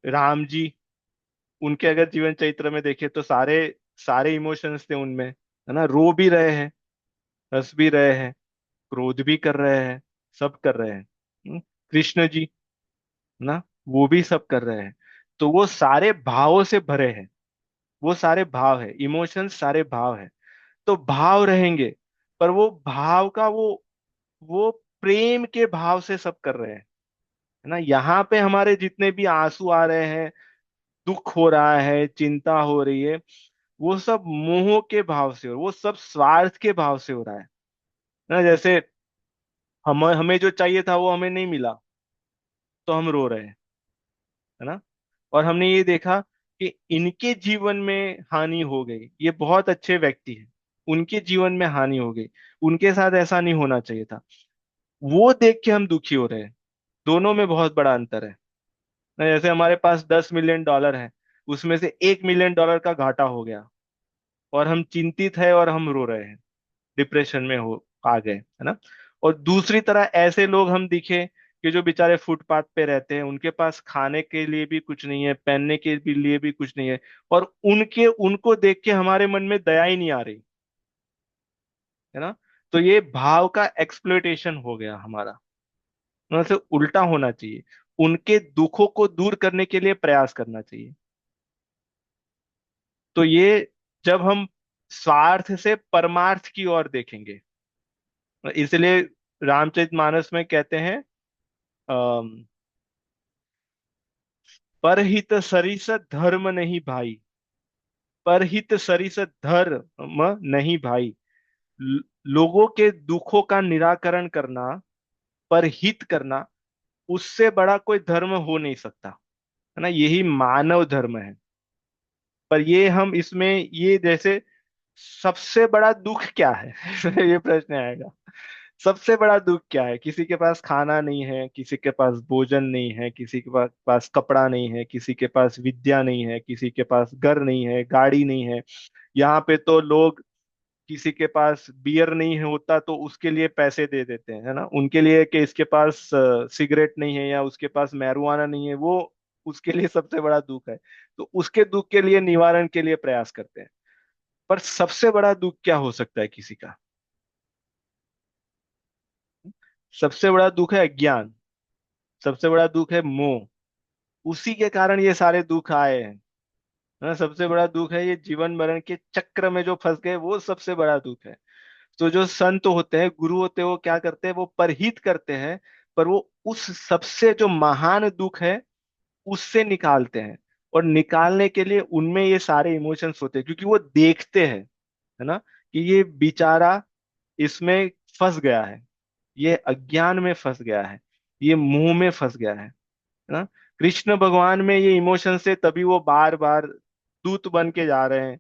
राम जी, उनके अगर जीवन चरित्र में देखे तो सारे सारे इमोशंस थे उनमें, है ना। रो भी रहे हैं, हंस भी रहे हैं, क्रोध भी कर रहे हैं, सब कर रहे हैं। कृष्ण जी ना, वो भी सब कर रहे हैं। तो वो सारे भावों से भरे हैं, वो सारे भाव है, इमोशंस सारे भाव है। तो भाव रहेंगे, पर वो भाव का वो प्रेम के भाव से सब कर रहे हैं, है ना। यहाँ पे हमारे जितने भी आंसू आ रहे हैं, दुख हो रहा है, चिंता हो रही है, वो सब मोह के भाव से, वो सब स्वार्थ के भाव से हो रहा है ना। जैसे हम हमें जो चाहिए था वो हमें नहीं मिला, तो हम रो रहे हैं, है ना। और हमने ये देखा कि इनके जीवन में हानि हो गई, ये बहुत अच्छे व्यक्ति हैं, उनके जीवन में हानि हो गई, उनके साथ ऐसा नहीं होना चाहिए था, वो देख के हम दुखी हो रहे हैं। दोनों में बहुत बड़ा अंतर है ना। जैसे हमारे पास $10 मिलियन है, उसमें से $1 मिलियन का घाटा हो गया, और हम चिंतित है और हम रो रहे हैं, डिप्रेशन में हो आ गए, है ना। और दूसरी तरह ऐसे लोग हम दिखे कि जो बेचारे फुटपाथ पे रहते हैं, उनके पास खाने के लिए भी कुछ नहीं है, पहनने के भी लिए भी कुछ नहीं है, और उनके उनको देख के हमारे मन में दया ही नहीं आ रही, है ना। तो ये भाव का एक्सप्लोइटेशन हो गया हमारा, मतलब से उल्टा होना चाहिए। उनके दुखों को दूर करने के लिए प्रयास करना चाहिए। तो ये जब हम स्वार्थ से परमार्थ की ओर देखेंगे, इसलिए रामचरितमानस में कहते हैं परहित सरिस धर्म नहीं भाई, परहित सरिस धर्म नहीं भाई। लोगों के दुखों का निराकरण करना, परहित करना, उससे बड़ा कोई धर्म हो नहीं सकता, है ना। यही मानव धर्म है। पर ये हम इसमें ये जैसे सबसे बड़ा दुख क्या है ये प्रश्न आएगा। सबसे बड़ा दुख क्या है? किसी के पास खाना नहीं है, किसी के पास भोजन नहीं है, किसी के पास कपड़ा नहीं है, किसी के पास विद्या नहीं है, किसी के पास घर नहीं है, गाड़ी नहीं है। यहाँ पे तो लोग, किसी के पास बियर नहीं होता तो उसके लिए पैसे दे देते हैं, है ना, उनके लिए, कि इसके पास सिगरेट नहीं है या उसके पास मैरुआना नहीं है, वो उसके लिए सबसे बड़ा दुख है। तो उसके दुख के लिए निवारण के लिए प्रयास करते हैं। पर सबसे बड़ा दुख क्या हो सकता है किसी का? सबसे बड़ा दुख है अज्ञान, सबसे बड़ा दुख है मोह। उसी के कारण ये सारे दुख आए हैं, है ना। सबसे बड़ा दुख है ये जीवन मरण के चक्र में जो फंस गए, वो सबसे बड़ा दुख है। तो जो संत होते हैं, गुरु होते हैं, वो क्या करते हैं? वो परहित करते हैं, पर वो उस सबसे जो महान दुख है उससे निकालते हैं। और निकालने के लिए उनमें ये सारे इमोशंस होते हैं, क्योंकि वो देखते हैं, है ना, कि ये बेचारा इसमें फंस गया है, ये अज्ञान में फंस गया है, ये मुंह में फंस गया है ना। कृष्ण भगवान में ये इमोशन से तभी वो बार बार दूत बन के जा रहे हैं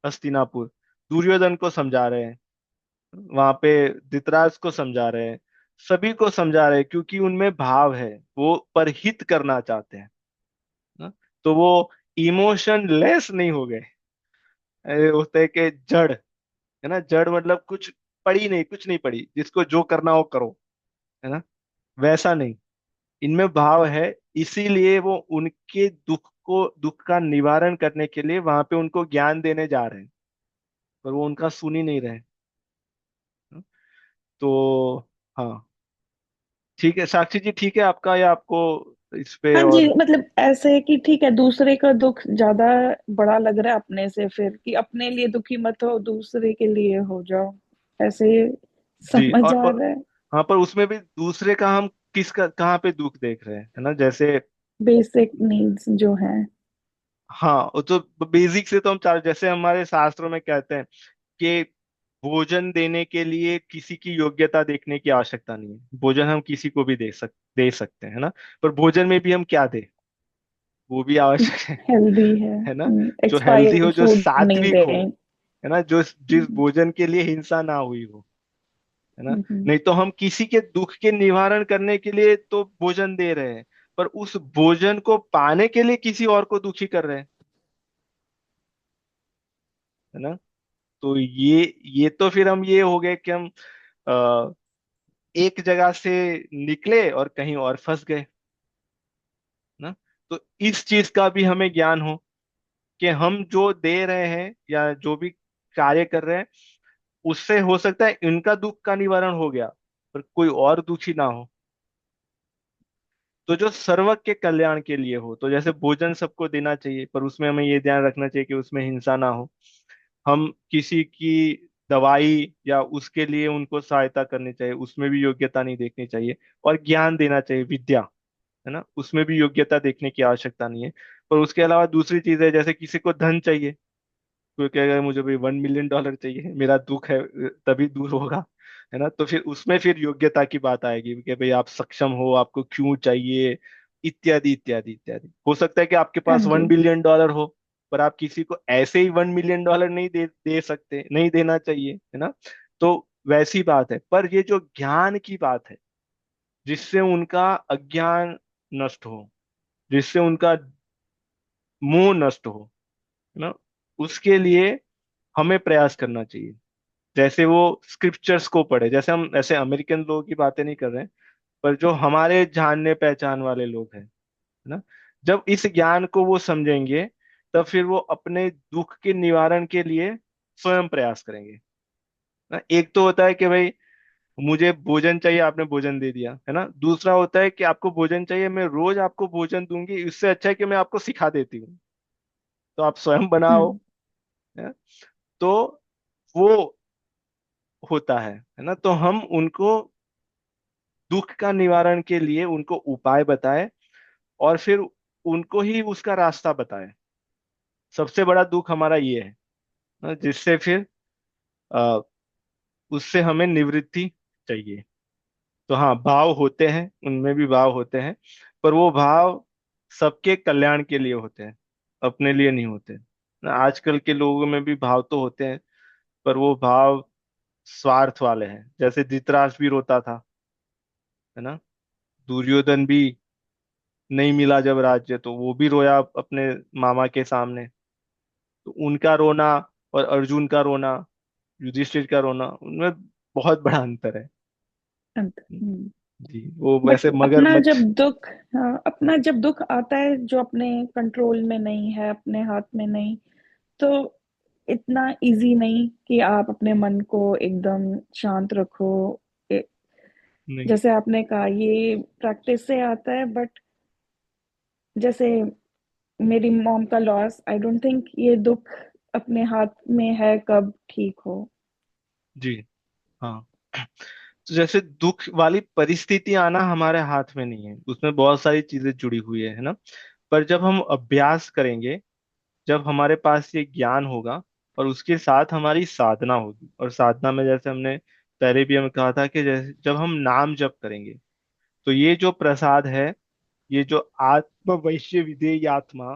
हस्तिनापुर, दुर्योधन को समझा रहे हैं, वहां पे धृतराज को समझा रहे हैं, सभी को समझा रहे हैं, क्योंकि उनमें भाव है, वो परहित करना चाहते हैं ना। तो वो इमोशन लेस नहीं हो गए। होते हैं कि जड़, है ना, जड़ मतलब कुछ पड़ी नहीं, कुछ नहीं पड़ी, जिसको जो करना हो करो, है ना। वैसा नहीं, इनमें भाव है। इसीलिए वो उनके दुख का निवारण करने के लिए वहां पे उनको ज्ञान देने जा रहे हैं, पर वो उनका सुन ही नहीं रहे। तो हाँ, ठीक है साक्षी जी, ठीक है आपका, या आपको इस पे हाँ जी, और? मतलब ऐसे है कि ठीक है, दूसरे का दुख ज्यादा बड़ा लग रहा है अपने से, फिर कि अपने लिए दुखी मत हो, दूसरे के लिए हो जाओ, ऐसे जी, समझ आ रहा है। हाँ, पर उसमें भी दूसरे का हम किसका कहाँ पे दुख देख रहे हैं, है ना, जैसे बेसिक नीड्स जो है। हाँ, वो तो बेसिक से तो हम चार, जैसे हमारे शास्त्रों में कहते हैं कि भोजन देने के लिए किसी की योग्यता देखने की आवश्यकता नहीं है, भोजन हम किसी को भी दे सकते हैं, है ना। पर भोजन में भी हम क्या दें, वो भी आवश्यक हेल्दी है ना। जो हेल्दी हो, एक्सपायर्ड जो फूड नहीं सात्विक हो, दें। है ना, जो जिस भोजन के लिए हिंसा ना हुई हो, है ना। हम्म। नहीं तो हम किसी के दुख के निवारण करने के लिए तो भोजन दे रहे हैं, पर उस भोजन को पाने के लिए किसी और को दुखी कर रहे हैं, है ना। तो ये तो फिर हम ये हो गए कि हम अ, एक जगह से निकले और कहीं और फंस गए ना। तो इस चीज का भी हमें ज्ञान हो कि हम जो दे रहे हैं या जो भी कार्य कर रहे हैं, उससे हो सकता है इनका दुख का निवारण हो गया, पर कोई और दुखी ना हो। तो जो सर्व के कल्याण के लिए हो, तो जैसे भोजन सबको देना चाहिए, पर उसमें हमें ये ध्यान रखना चाहिए कि उसमें हिंसा ना हो। हम किसी की दवाई या उसके लिए उनको सहायता करनी चाहिए, उसमें भी योग्यता नहीं देखनी चाहिए। और ज्ञान देना चाहिए, विद्या, है ना, उसमें भी योग्यता देखने की आवश्यकता नहीं है। पर उसके अलावा दूसरी चीज है, जैसे किसी को धन चाहिए, कोई कहेगा मुझे भाई $1 मिलियन चाहिए, मेरा दुख है, तभी दूर होगा, है ना। तो फिर उसमें फिर योग्यता की बात आएगी कि भाई आप सक्षम हो, आपको क्यों चाहिए, इत्यादि इत्यादि इत्यादि। हो सकता है कि आपके हाँ पास जी। $1 बिलियन हो, पर आप किसी को ऐसे ही $1 मिलियन नहीं दे सकते, नहीं देना चाहिए, है ना। तो वैसी बात है। पर ये जो ज्ञान की बात है, जिससे उनका अज्ञान नष्ट हो, जिससे उनका मोह नष्ट हो, है ना, उसके लिए हमें प्रयास करना चाहिए। जैसे वो स्क्रिप्चर्स को पढ़े, जैसे हम ऐसे अमेरिकन लोगों की बातें नहीं कर रहे हैं, पर जो हमारे जानने पहचान वाले लोग हैं, है ना, जब इस ज्ञान को वो समझेंगे, तब फिर वो अपने दुख के निवारण के लिए स्वयं प्रयास करेंगे। ना, एक तो होता है कि भाई मुझे भोजन चाहिए, आपने भोजन दे दिया, है ना। दूसरा होता है कि आपको भोजन चाहिए, मैं रोज आपको भोजन दूंगी, इससे अच्छा है कि मैं आपको सिखा देती हूँ, तो आप स्वयं बनाओ। हम्म। है? तो वो होता है ना। तो हम उनको दुख का निवारण के लिए उनको उपाय बताए, और फिर उनको ही उसका रास्ता बताए। सबसे बड़ा दुख हमारा ये है ना, जिससे फिर अ, उससे हमें निवृत्ति चाहिए। तो हाँ, भाव होते हैं, उनमें भी भाव होते हैं, पर वो भाव सबके कल्याण के लिए होते हैं, अपने लिए नहीं होते ना। आजकल के लोगों में भी भाव तो होते हैं, पर वो भाव स्वार्थ वाले हैं। जैसे धृतराष्ट्र भी रोता था, है ना। दुर्योधन भी नहीं मिला जब राज्य, तो वो भी रोया अपने मामा के सामने। तो उनका रोना और अर्जुन का रोना, युधिष्ठिर का रोना, उनमें बहुत बड़ा अंतर है। हम्म। जी, वो बट वैसे अपना मगरमच्छ। जब दुख, हाँ, अपना जब दुख आता है जो अपने कंट्रोल में नहीं है, अपने हाथ में नहीं, तो इतना इजी नहीं कि आप अपने मन को एकदम शांत रखो। ए- नहीं। जैसे आपने कहा, ये प्रैक्टिस से आता है, बट जैसे मेरी मॉम का लॉस, आई डोंट थिंक ये दुख अपने हाथ में है कब ठीक हो। जी हाँ। तो जैसे दुख वाली परिस्थिति आना हमारे हाथ में नहीं है, उसमें बहुत सारी चीजें जुड़ी हुई है ना। पर जब हम अभ्यास करेंगे, जब हमारे पास ये ज्ञान होगा, और उसके साथ हमारी साधना होगी, और साधना में जैसे हमने पहले भी हम कहा था कि जैसे जब हम नाम जप करेंगे, तो ये जो प्रसाद है, ये जो आत्म वैश्य विधेय आत्मा,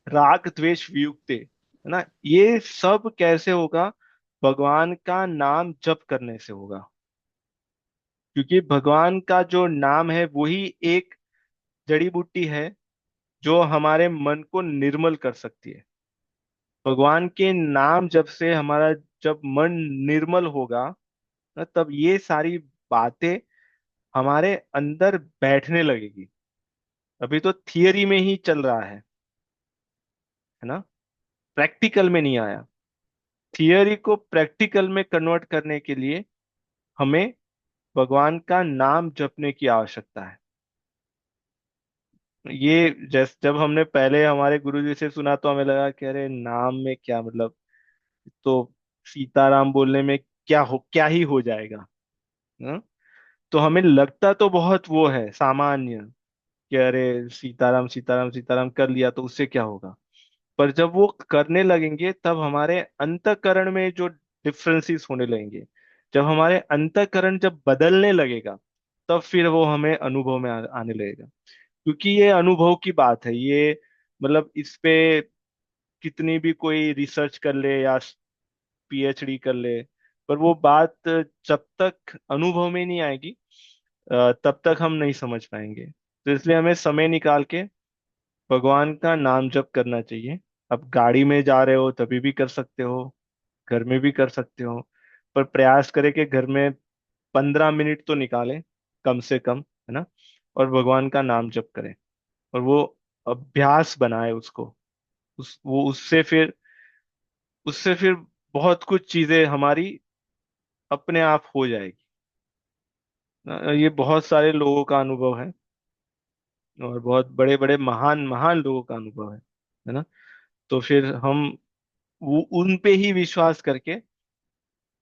राग द्वेष वियुक्ते, है ना, ये सब कैसे होगा? भगवान का नाम जप करने से होगा। क्योंकि भगवान का जो नाम है वही एक जड़ी बूटी है जो हमारे मन को निर्मल कर सकती है। भगवान के नाम जप से हमारा जब मन निर्मल होगा ना, तब ये सारी बातें हमारे अंदर बैठने लगेगी। अभी तो थियरी में ही चल रहा है ना, प्रैक्टिकल में नहीं आया। थियरी को प्रैक्टिकल में कन्वर्ट करने के लिए हमें भगवान का नाम जपने की आवश्यकता है। ये जैस जब हमने पहले हमारे गुरुजी से सुना, तो हमें लगा कि अरे नाम में क्या मतलब, तो सीताराम बोलने में क्या ही हो जाएगा। हाँ? तो हमें लगता तो बहुत वो है सामान्य, कि अरे सीताराम सीताराम सीताराम कर लिया तो उससे क्या होगा। पर जब वो करने लगेंगे, तब हमारे अंतःकरण में जो डिफरेंसेस होने लगेंगे, जब हमारे अंतःकरण जब बदलने लगेगा, तब फिर वो हमें अनुभव में आने लगेगा। क्योंकि ये अनुभव की बात है, ये मतलब इस पे कितनी भी कोई रिसर्च कर ले या पीएचडी कर ले, पर वो बात जब तक अनुभव में नहीं आएगी, तब तक हम नहीं समझ पाएंगे। तो इसलिए हमें समय निकाल के भगवान का नाम जप करना चाहिए। अब गाड़ी में जा रहे हो तभी भी कर सकते हो, घर में भी कर सकते हो, पर प्रयास करें कि घर में 15 मिनट तो निकालें, कम से कम, है ना। और भगवान का नाम जप करें, और वो अभ्यास बनाए उसको। उससे फिर बहुत कुछ चीजें हमारी अपने आप हो जाएगी। ये बहुत सारे लोगों का अनुभव है, और बहुत बड़े बड़े महान महान लोगों का अनुभव है ना। तो फिर हम उन पे ही विश्वास करके,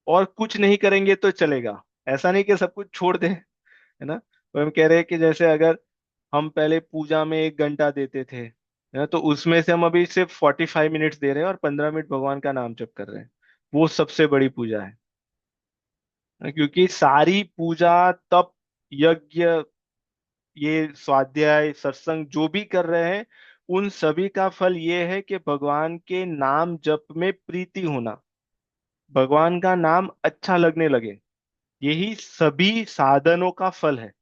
और कुछ नहीं करेंगे तो चलेगा। ऐसा नहीं कि सब कुछ छोड़ दें, है ना। तो हम कह रहे हैं कि जैसे अगर हम पहले पूजा में 1 घंटा देते थे, है ना, तो उसमें से हम अभी सिर्फ 45 मिनट्स दे रहे हैं, और 15 मिनट भगवान का नाम जप कर रहे हैं। वो सबसे बड़ी पूजा है। क्योंकि सारी पूजा, तप, यज्ञ, ये स्वाध्याय सत्संग जो भी कर रहे हैं, उन सभी का फल ये है कि भगवान के नाम जप में प्रीति होना, भगवान का नाम अच्छा लगने लगे। यही सभी साधनों का फल है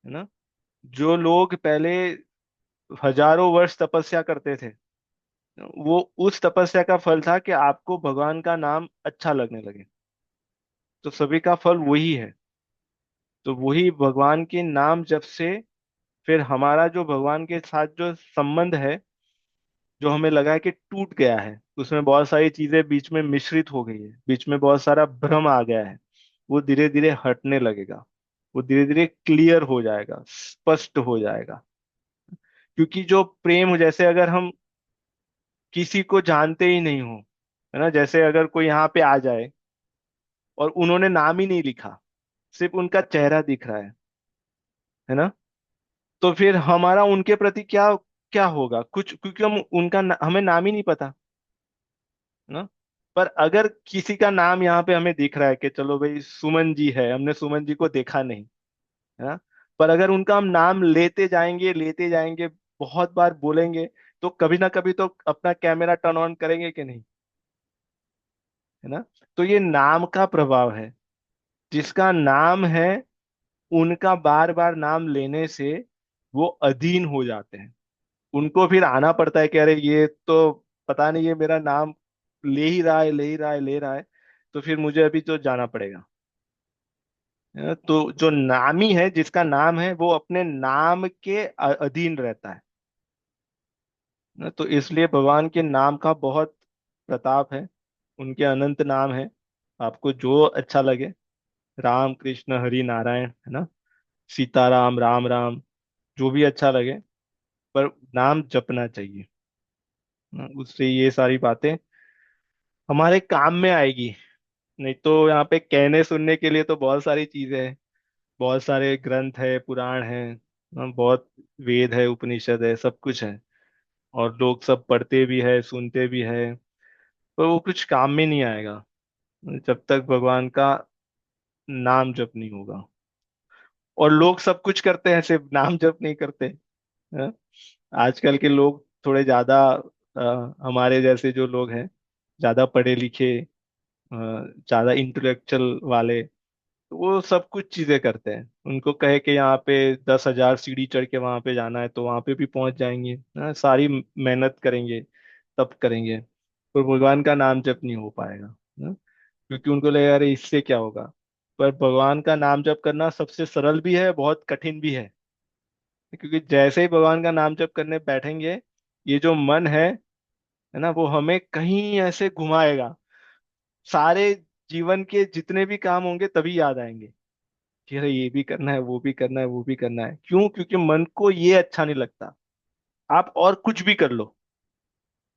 ना। जो लोग पहले हजारों वर्ष तपस्या करते थे, वो उस तपस्या का फल था कि आपको भगवान का नाम अच्छा लगने लगे। तो सभी का फल वही है। तो वही भगवान के नाम जप से फिर हमारा जो भगवान के साथ जो संबंध है, जो हमें लगा है कि टूट गया है, उसमें बहुत सारी चीजें बीच में मिश्रित हो गई है, बीच में बहुत सारा भ्रम आ गया है, वो धीरे धीरे हटने लगेगा, वो धीरे धीरे क्लियर हो जाएगा, स्पष्ट हो जाएगा। क्योंकि जो प्रेम, जैसे अगर हम किसी को जानते ही नहीं हो, है ना, जैसे अगर कोई यहाँ पे आ जाए और उन्होंने नाम ही नहीं लिखा, सिर्फ उनका चेहरा दिख रहा है ना, तो फिर हमारा उनके प्रति क्या क्या होगा कुछ, क्योंकि हमें नाम ही नहीं पता, है ना। पर अगर किसी का नाम यहाँ पे हमें दिख रहा है कि चलो भाई सुमन जी है, हमने सुमन जी को देखा नहीं, है ना, पर अगर उनका हम नाम लेते जाएंगे, बहुत बार बोलेंगे, तो कभी ना कभी तो अपना कैमरा टर्न ऑन करेंगे कि नहीं, है ना। तो ये नाम का प्रभाव है, जिसका नाम है उनका बार बार नाम लेने से वो अधीन हो जाते हैं। उनको फिर आना पड़ता है कि अरे ये तो पता नहीं, ये मेरा नाम ले ही रहा है, ले ही रहा है, ले रहा है, तो फिर मुझे अभी तो जाना पड़ेगा, है ना? तो जो नामी है, जिसका नाम है, वो अपने नाम के अधीन रहता है ना। तो इसलिए भगवान के नाम का बहुत प्रताप है, उनके अनंत नाम है, आपको जो अच्छा लगे, राम कृष्ण हरि नारायण, है ना, सीताराम राम राम, जो भी अच्छा लगे, पर नाम जपना चाहिए ना। उससे ये सारी बातें हमारे काम में आएगी। नहीं तो यहाँ पे कहने सुनने के लिए तो बहुत सारी चीजें हैं, बहुत सारे ग्रंथ है, पुराण है, बहुत वेद है, उपनिषद है, सब कुछ है, और लोग सब पढ़ते भी है, सुनते भी है, पर वो कुछ काम में नहीं आएगा जब तक भगवान का नाम जप नहीं होगा। और लोग सब कुछ करते हैं, सिर्फ नाम जप नहीं करते, हैं? आजकल के लोग थोड़े ज्यादा, हमारे जैसे जो लोग हैं, ज्यादा पढ़े लिखे, ज्यादा इंटेलेक्चुअल वाले, तो वो सब कुछ चीजें करते हैं। उनको कहे कि यहाँ पे 10,000 सीढ़ी चढ़ के वहां पे जाना है, तो वहां पे भी पहुंच जाएंगे, सारी मेहनत करेंगे, तब करेंगे, पर भगवान का नाम जप नहीं हो पाएगा, क्योंकि उनको लगेगा अरे इससे क्या होगा। पर भगवान का नाम जप करना सबसे सरल भी है, बहुत कठिन भी क्योंकि जैसे ही भगवान का नाम जप करने बैठेंगे, ये जो मन है ना, वो हमें कहीं ऐसे घुमाएगा, सारे जीवन के जितने भी काम होंगे तभी याद आएंगे कि अरे ये भी करना है, वो भी करना है, वो भी करना है। क्यों? क्योंकि मन को ये अच्छा नहीं लगता, आप और कुछ भी कर लो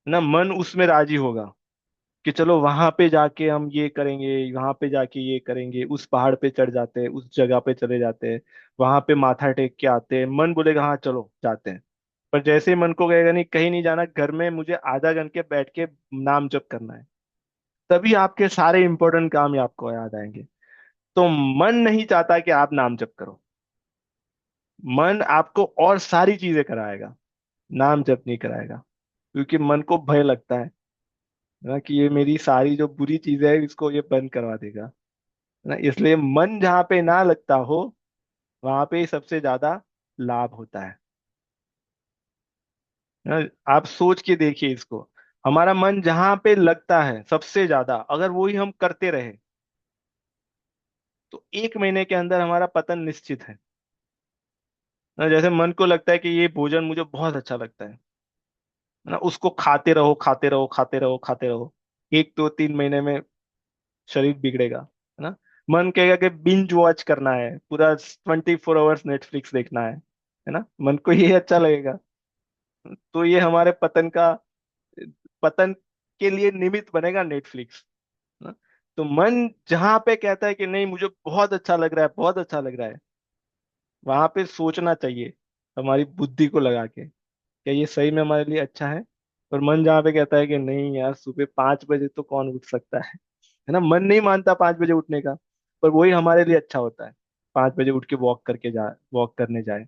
ना, मन उसमें राजी होगा कि चलो वहां पे जाके हम ये करेंगे, वहां पे जाके ये करेंगे, उस पहाड़ पे चढ़ जाते हैं, उस जगह पे चले जाते हैं, वहां पे माथा टेक के आते हैं, मन बोलेगा हाँ चलो जाते हैं। पर जैसे ही मन को कहेगा नहीं, कहीं नहीं जाना, घर में मुझे आधा घंटे बैठ के नाम जप करना है, तभी आपके सारे इंपॉर्टेंट काम ही आपको याद आएंगे। तो मन नहीं चाहता कि आप नाम जप करो, मन आपको और सारी चीजें कराएगा, नाम जप नहीं कराएगा, क्योंकि मन को भय लगता है ना कि ये मेरी सारी जो बुरी चीजें है इसको ये बंद करवा देगा, है ना। इसलिए मन जहाँ पे ना लगता हो, वहां पे ही सबसे ज्यादा लाभ होता है ना। आप सोच के देखिए इसको, हमारा मन जहाँ पे लगता है सबसे ज्यादा, अगर वही हम करते रहे, तो 1 महीने के अंदर हमारा पतन निश्चित है ना। जैसे मन को लगता है कि ये भोजन मुझे बहुत अच्छा लगता है ना, उसको खाते रहो, खाते रहो, खाते रहो, खाते रहो, 1 2 3 महीने में शरीर बिगड़ेगा, है ना। मन कहेगा कि बिंज वॉच करना है, पूरा 24 आवर्स नेटफ्लिक्स देखना है ना, मन को ये अच्छा लगेगा, तो ये हमारे पतन के लिए निमित्त बनेगा नेटफ्लिक्स ना। तो मन जहां पे कहता है कि नहीं मुझे बहुत अच्छा लग रहा है, बहुत अच्छा लग रहा है, वहां पे सोचना चाहिए हमारी बुद्धि को लगा के, क्या ये सही में हमारे लिए अच्छा है। पर मन जहाँ पे कहता है कि नहीं यार, सुबह 5 बजे तो कौन उठ सकता है ना, मन नहीं मानता 5 बजे उठने का, पर वही हमारे लिए अच्छा होता है, 5 बजे उठ के वॉक करने जाए।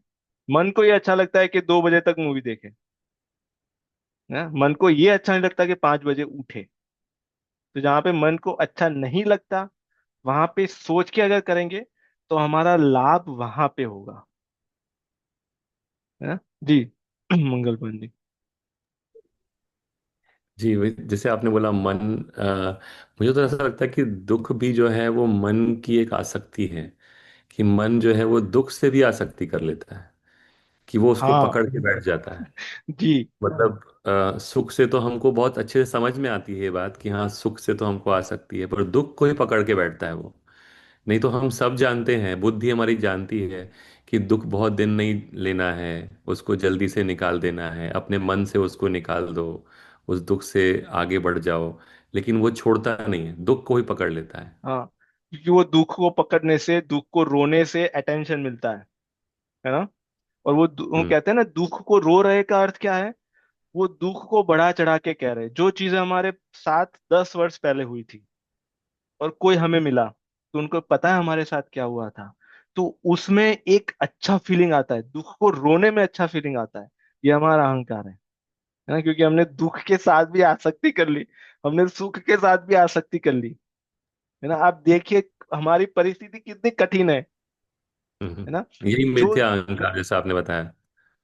मन को ये अच्छा लगता है कि 2 बजे तक मूवी देखे, ना, मन को ये अच्छा नहीं लगता कि 5 बजे उठे। तो जहाँ पे मन को अच्छा नहीं लगता, वहां पे सोच के अगर करेंगे, तो हमारा लाभ वहां पे होगा, है ना। जी। मंगल पांडे। जी जैसे आपने बोला मन, मुझे तो ऐसा लगता है कि दुख भी जो है वो मन की एक आसक्ति है, कि मन जो है वो दुख से भी आसक्ति कर लेता है। कि वो उसको हाँ। पकड़ के बैठ जाता है। जी। मतलब सुख से तो हमको बहुत अच्छे से समझ में आती है ये बात कि हाँ सुख से तो हमको आ सकती है, पर दुख को ही पकड़ के बैठता है वो। नहीं तो हम सब जानते हैं, बुद्धि हमारी जानती है कि दुख बहुत दिन नहीं लेना है, उसको जल्दी से निकाल देना है, अपने मन से उसको निकाल दो, उस दुख से आगे बढ़ जाओ। लेकिन वो छोड़ता नहीं है, दुख को ही पकड़ लेता है। हाँ, क्योंकि वो दुख को पकड़ने से, दुख को रोने से अटेंशन मिलता है ना। और वो हम्म। कहते हैं ना, दुख को रो रहे का अर्थ क्या है? वो दुख को बढ़ा चढ़ा के कह रहे, जो चीजें हमारे साथ 10 वर्ष पहले हुई थी और कोई हमें मिला, तो उनको पता है हमारे साथ क्या हुआ था, तो उसमें एक अच्छा फीलिंग आता है, दुख को रोने में अच्छा फीलिंग आता है। ये हमारा अहंकार है ना, क्योंकि हमने दुख के साथ भी आसक्ति कर ली, हमने सुख के साथ भी आसक्ति कर ली, है ना। आप देखिए हमारी परिस्थिति कितनी कठिन है ना। यही जो मिथ्या अहंकार जैसा आपने बताया।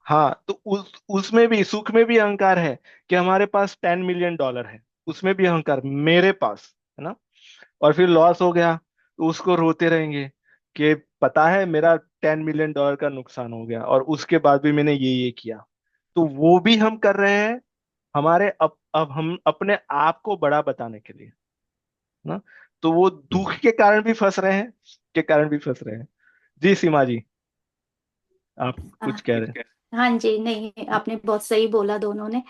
हाँ, तो उसमें भी, सुख में भी अहंकार है कि हमारे पास $10 मिलियन है, उसमें भी अहंकार मेरे पास, है ना। और फिर लॉस हो गया तो उसको रोते रहेंगे कि पता है मेरा $10 मिलियन का नुकसान हो गया और उसके बाद भी मैंने ये किया। तो वो भी हम कर रहे हैं हमारे, अब हम अपने आप को बड़ा बताने के लिए, ना। तो वो दुख हम्म। के कारण भी फंस रहे हैं, के कारण भी फंस रहे हैं। जी सीमा जी, आप कुछ हाँ कह रहे हैं? हाँ जी, नहीं आपने बहुत सही बोला दोनों ने।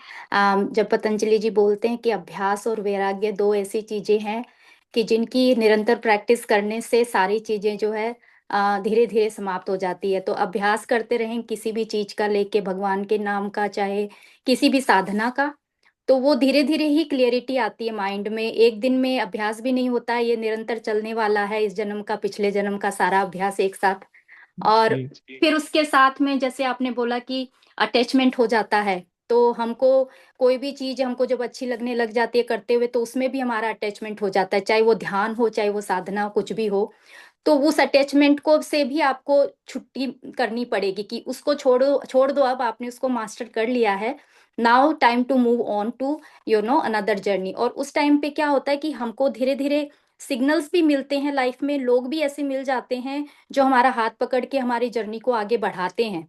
जब पतंजलि जी बोलते हैं कि अभ्यास और वैराग्य दो ऐसी चीजें हैं कि जिनकी निरंतर प्रैक्टिस करने से सारी चीजें जो है धीरे धीरे समाप्त हो जाती है। तो अभ्यास करते रहें किसी भी चीज का, लेके भगवान के नाम का, चाहे किसी भी साधना का, तो वो धीरे धीरे ही क्लियरिटी आती है माइंड में। एक दिन में अभ्यास भी नहीं होता है, ये निरंतर चलने वाला है, इस जन्म का पिछले जन्म का सारा अभ्यास एक साथ। और जी। फिर उसके साथ में जैसे आपने बोला कि अटैचमेंट हो जाता है, तो हमको कोई भी चीज हमको जब अच्छी लगने लग जाती है करते हुए, तो उसमें भी हमारा अटैचमेंट हो जाता है, चाहे वो ध्यान हो चाहे वो साधना हो, कुछ भी हो। तो उस अटैचमेंट को से भी आपको छुट्टी करनी पड़ेगी कि उसको छोड़ो, छोड़ दो, अब आपने उसको मास्टर कर लिया है। Now time to move on to another journey. और उस टाइम पे क्या होता है कि हमको धीरे धीरे सिग्नल्स भी मिलते हैं लाइफ में, लोग भी ऐसे मिल जाते हैं जो हमारा हाथ पकड़ के हमारी जर्नी को आगे बढ़ाते हैं।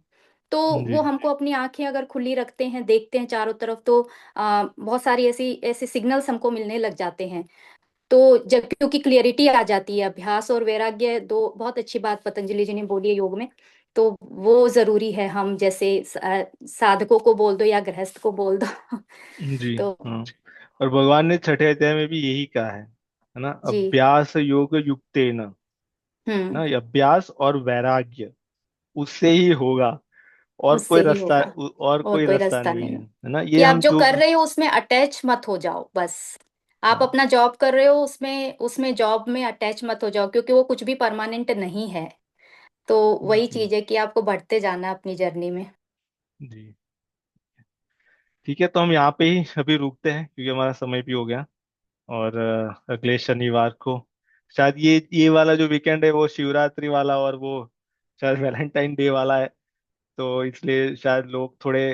तो जी। वो हमको अपनी आंखें अगर खुली रखते हैं, देखते हैं चारों तरफ, तो बहुत सारी ऐसी ऐसे सिग्नल्स हमको मिलने लग जाते हैं। तो जब क्योंकि क्लियरिटी आ जाती है, अभ्यास और वैराग्य दो, बहुत अच्छी बात पतंजलि जी ने बोली है योग में। तो वो जरूरी है, हम जैसे साधकों को बोल दो या गृहस्थ को बोल दो। जी। तो हाँ, और भगवान ने छठे अध्याय में भी यही कहा है ना, जी। अभ्यास योग युक्तेन, हम्म। ना, ये अभ्यास और वैराग्य उससे ही होगा, और उससे कोई ही रास्ता, होगा, और और कोई कोई रास्ता रास्ता नहीं नहीं है, है। है ना। कि ये आप हम जो जो, कर रहे हो उसमें अटैच मत हो जाओ बस। आप हाँ। अपना जॉब कर रहे हो, उसमें उसमें जॉब में अटैच मत हो जाओ, क्योंकि वो कुछ भी परमानेंट नहीं है। तो वही जी। चीज है कि आपको बढ़ते जाना है अपनी जर्नी में। जी। ठीक है, तो हम यहाँ पे ही अभी रुकते हैं क्योंकि हमारा समय भी हो गया। और अगले शनिवार को शायद ये वाला जो वीकेंड है वो शिवरात्रि वाला, और वो शायद वैलेंटाइन डे वाला है, तो इसलिए शायद लोग थोड़े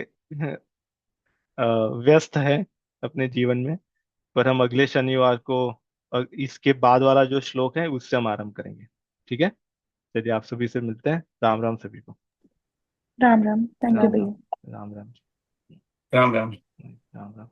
अ, व्यस्त हैं अपने जीवन में। पर हम अगले शनिवार को इसके बाद वाला जो श्लोक है उससे हम आरंभ करेंगे। ठीक है, चलिए आप सभी से मिलते हैं। राम राम सभी को। Ram Ram, thank you Ram Ram Ram. भैया। राम राम। राम राम। राम राम। राम।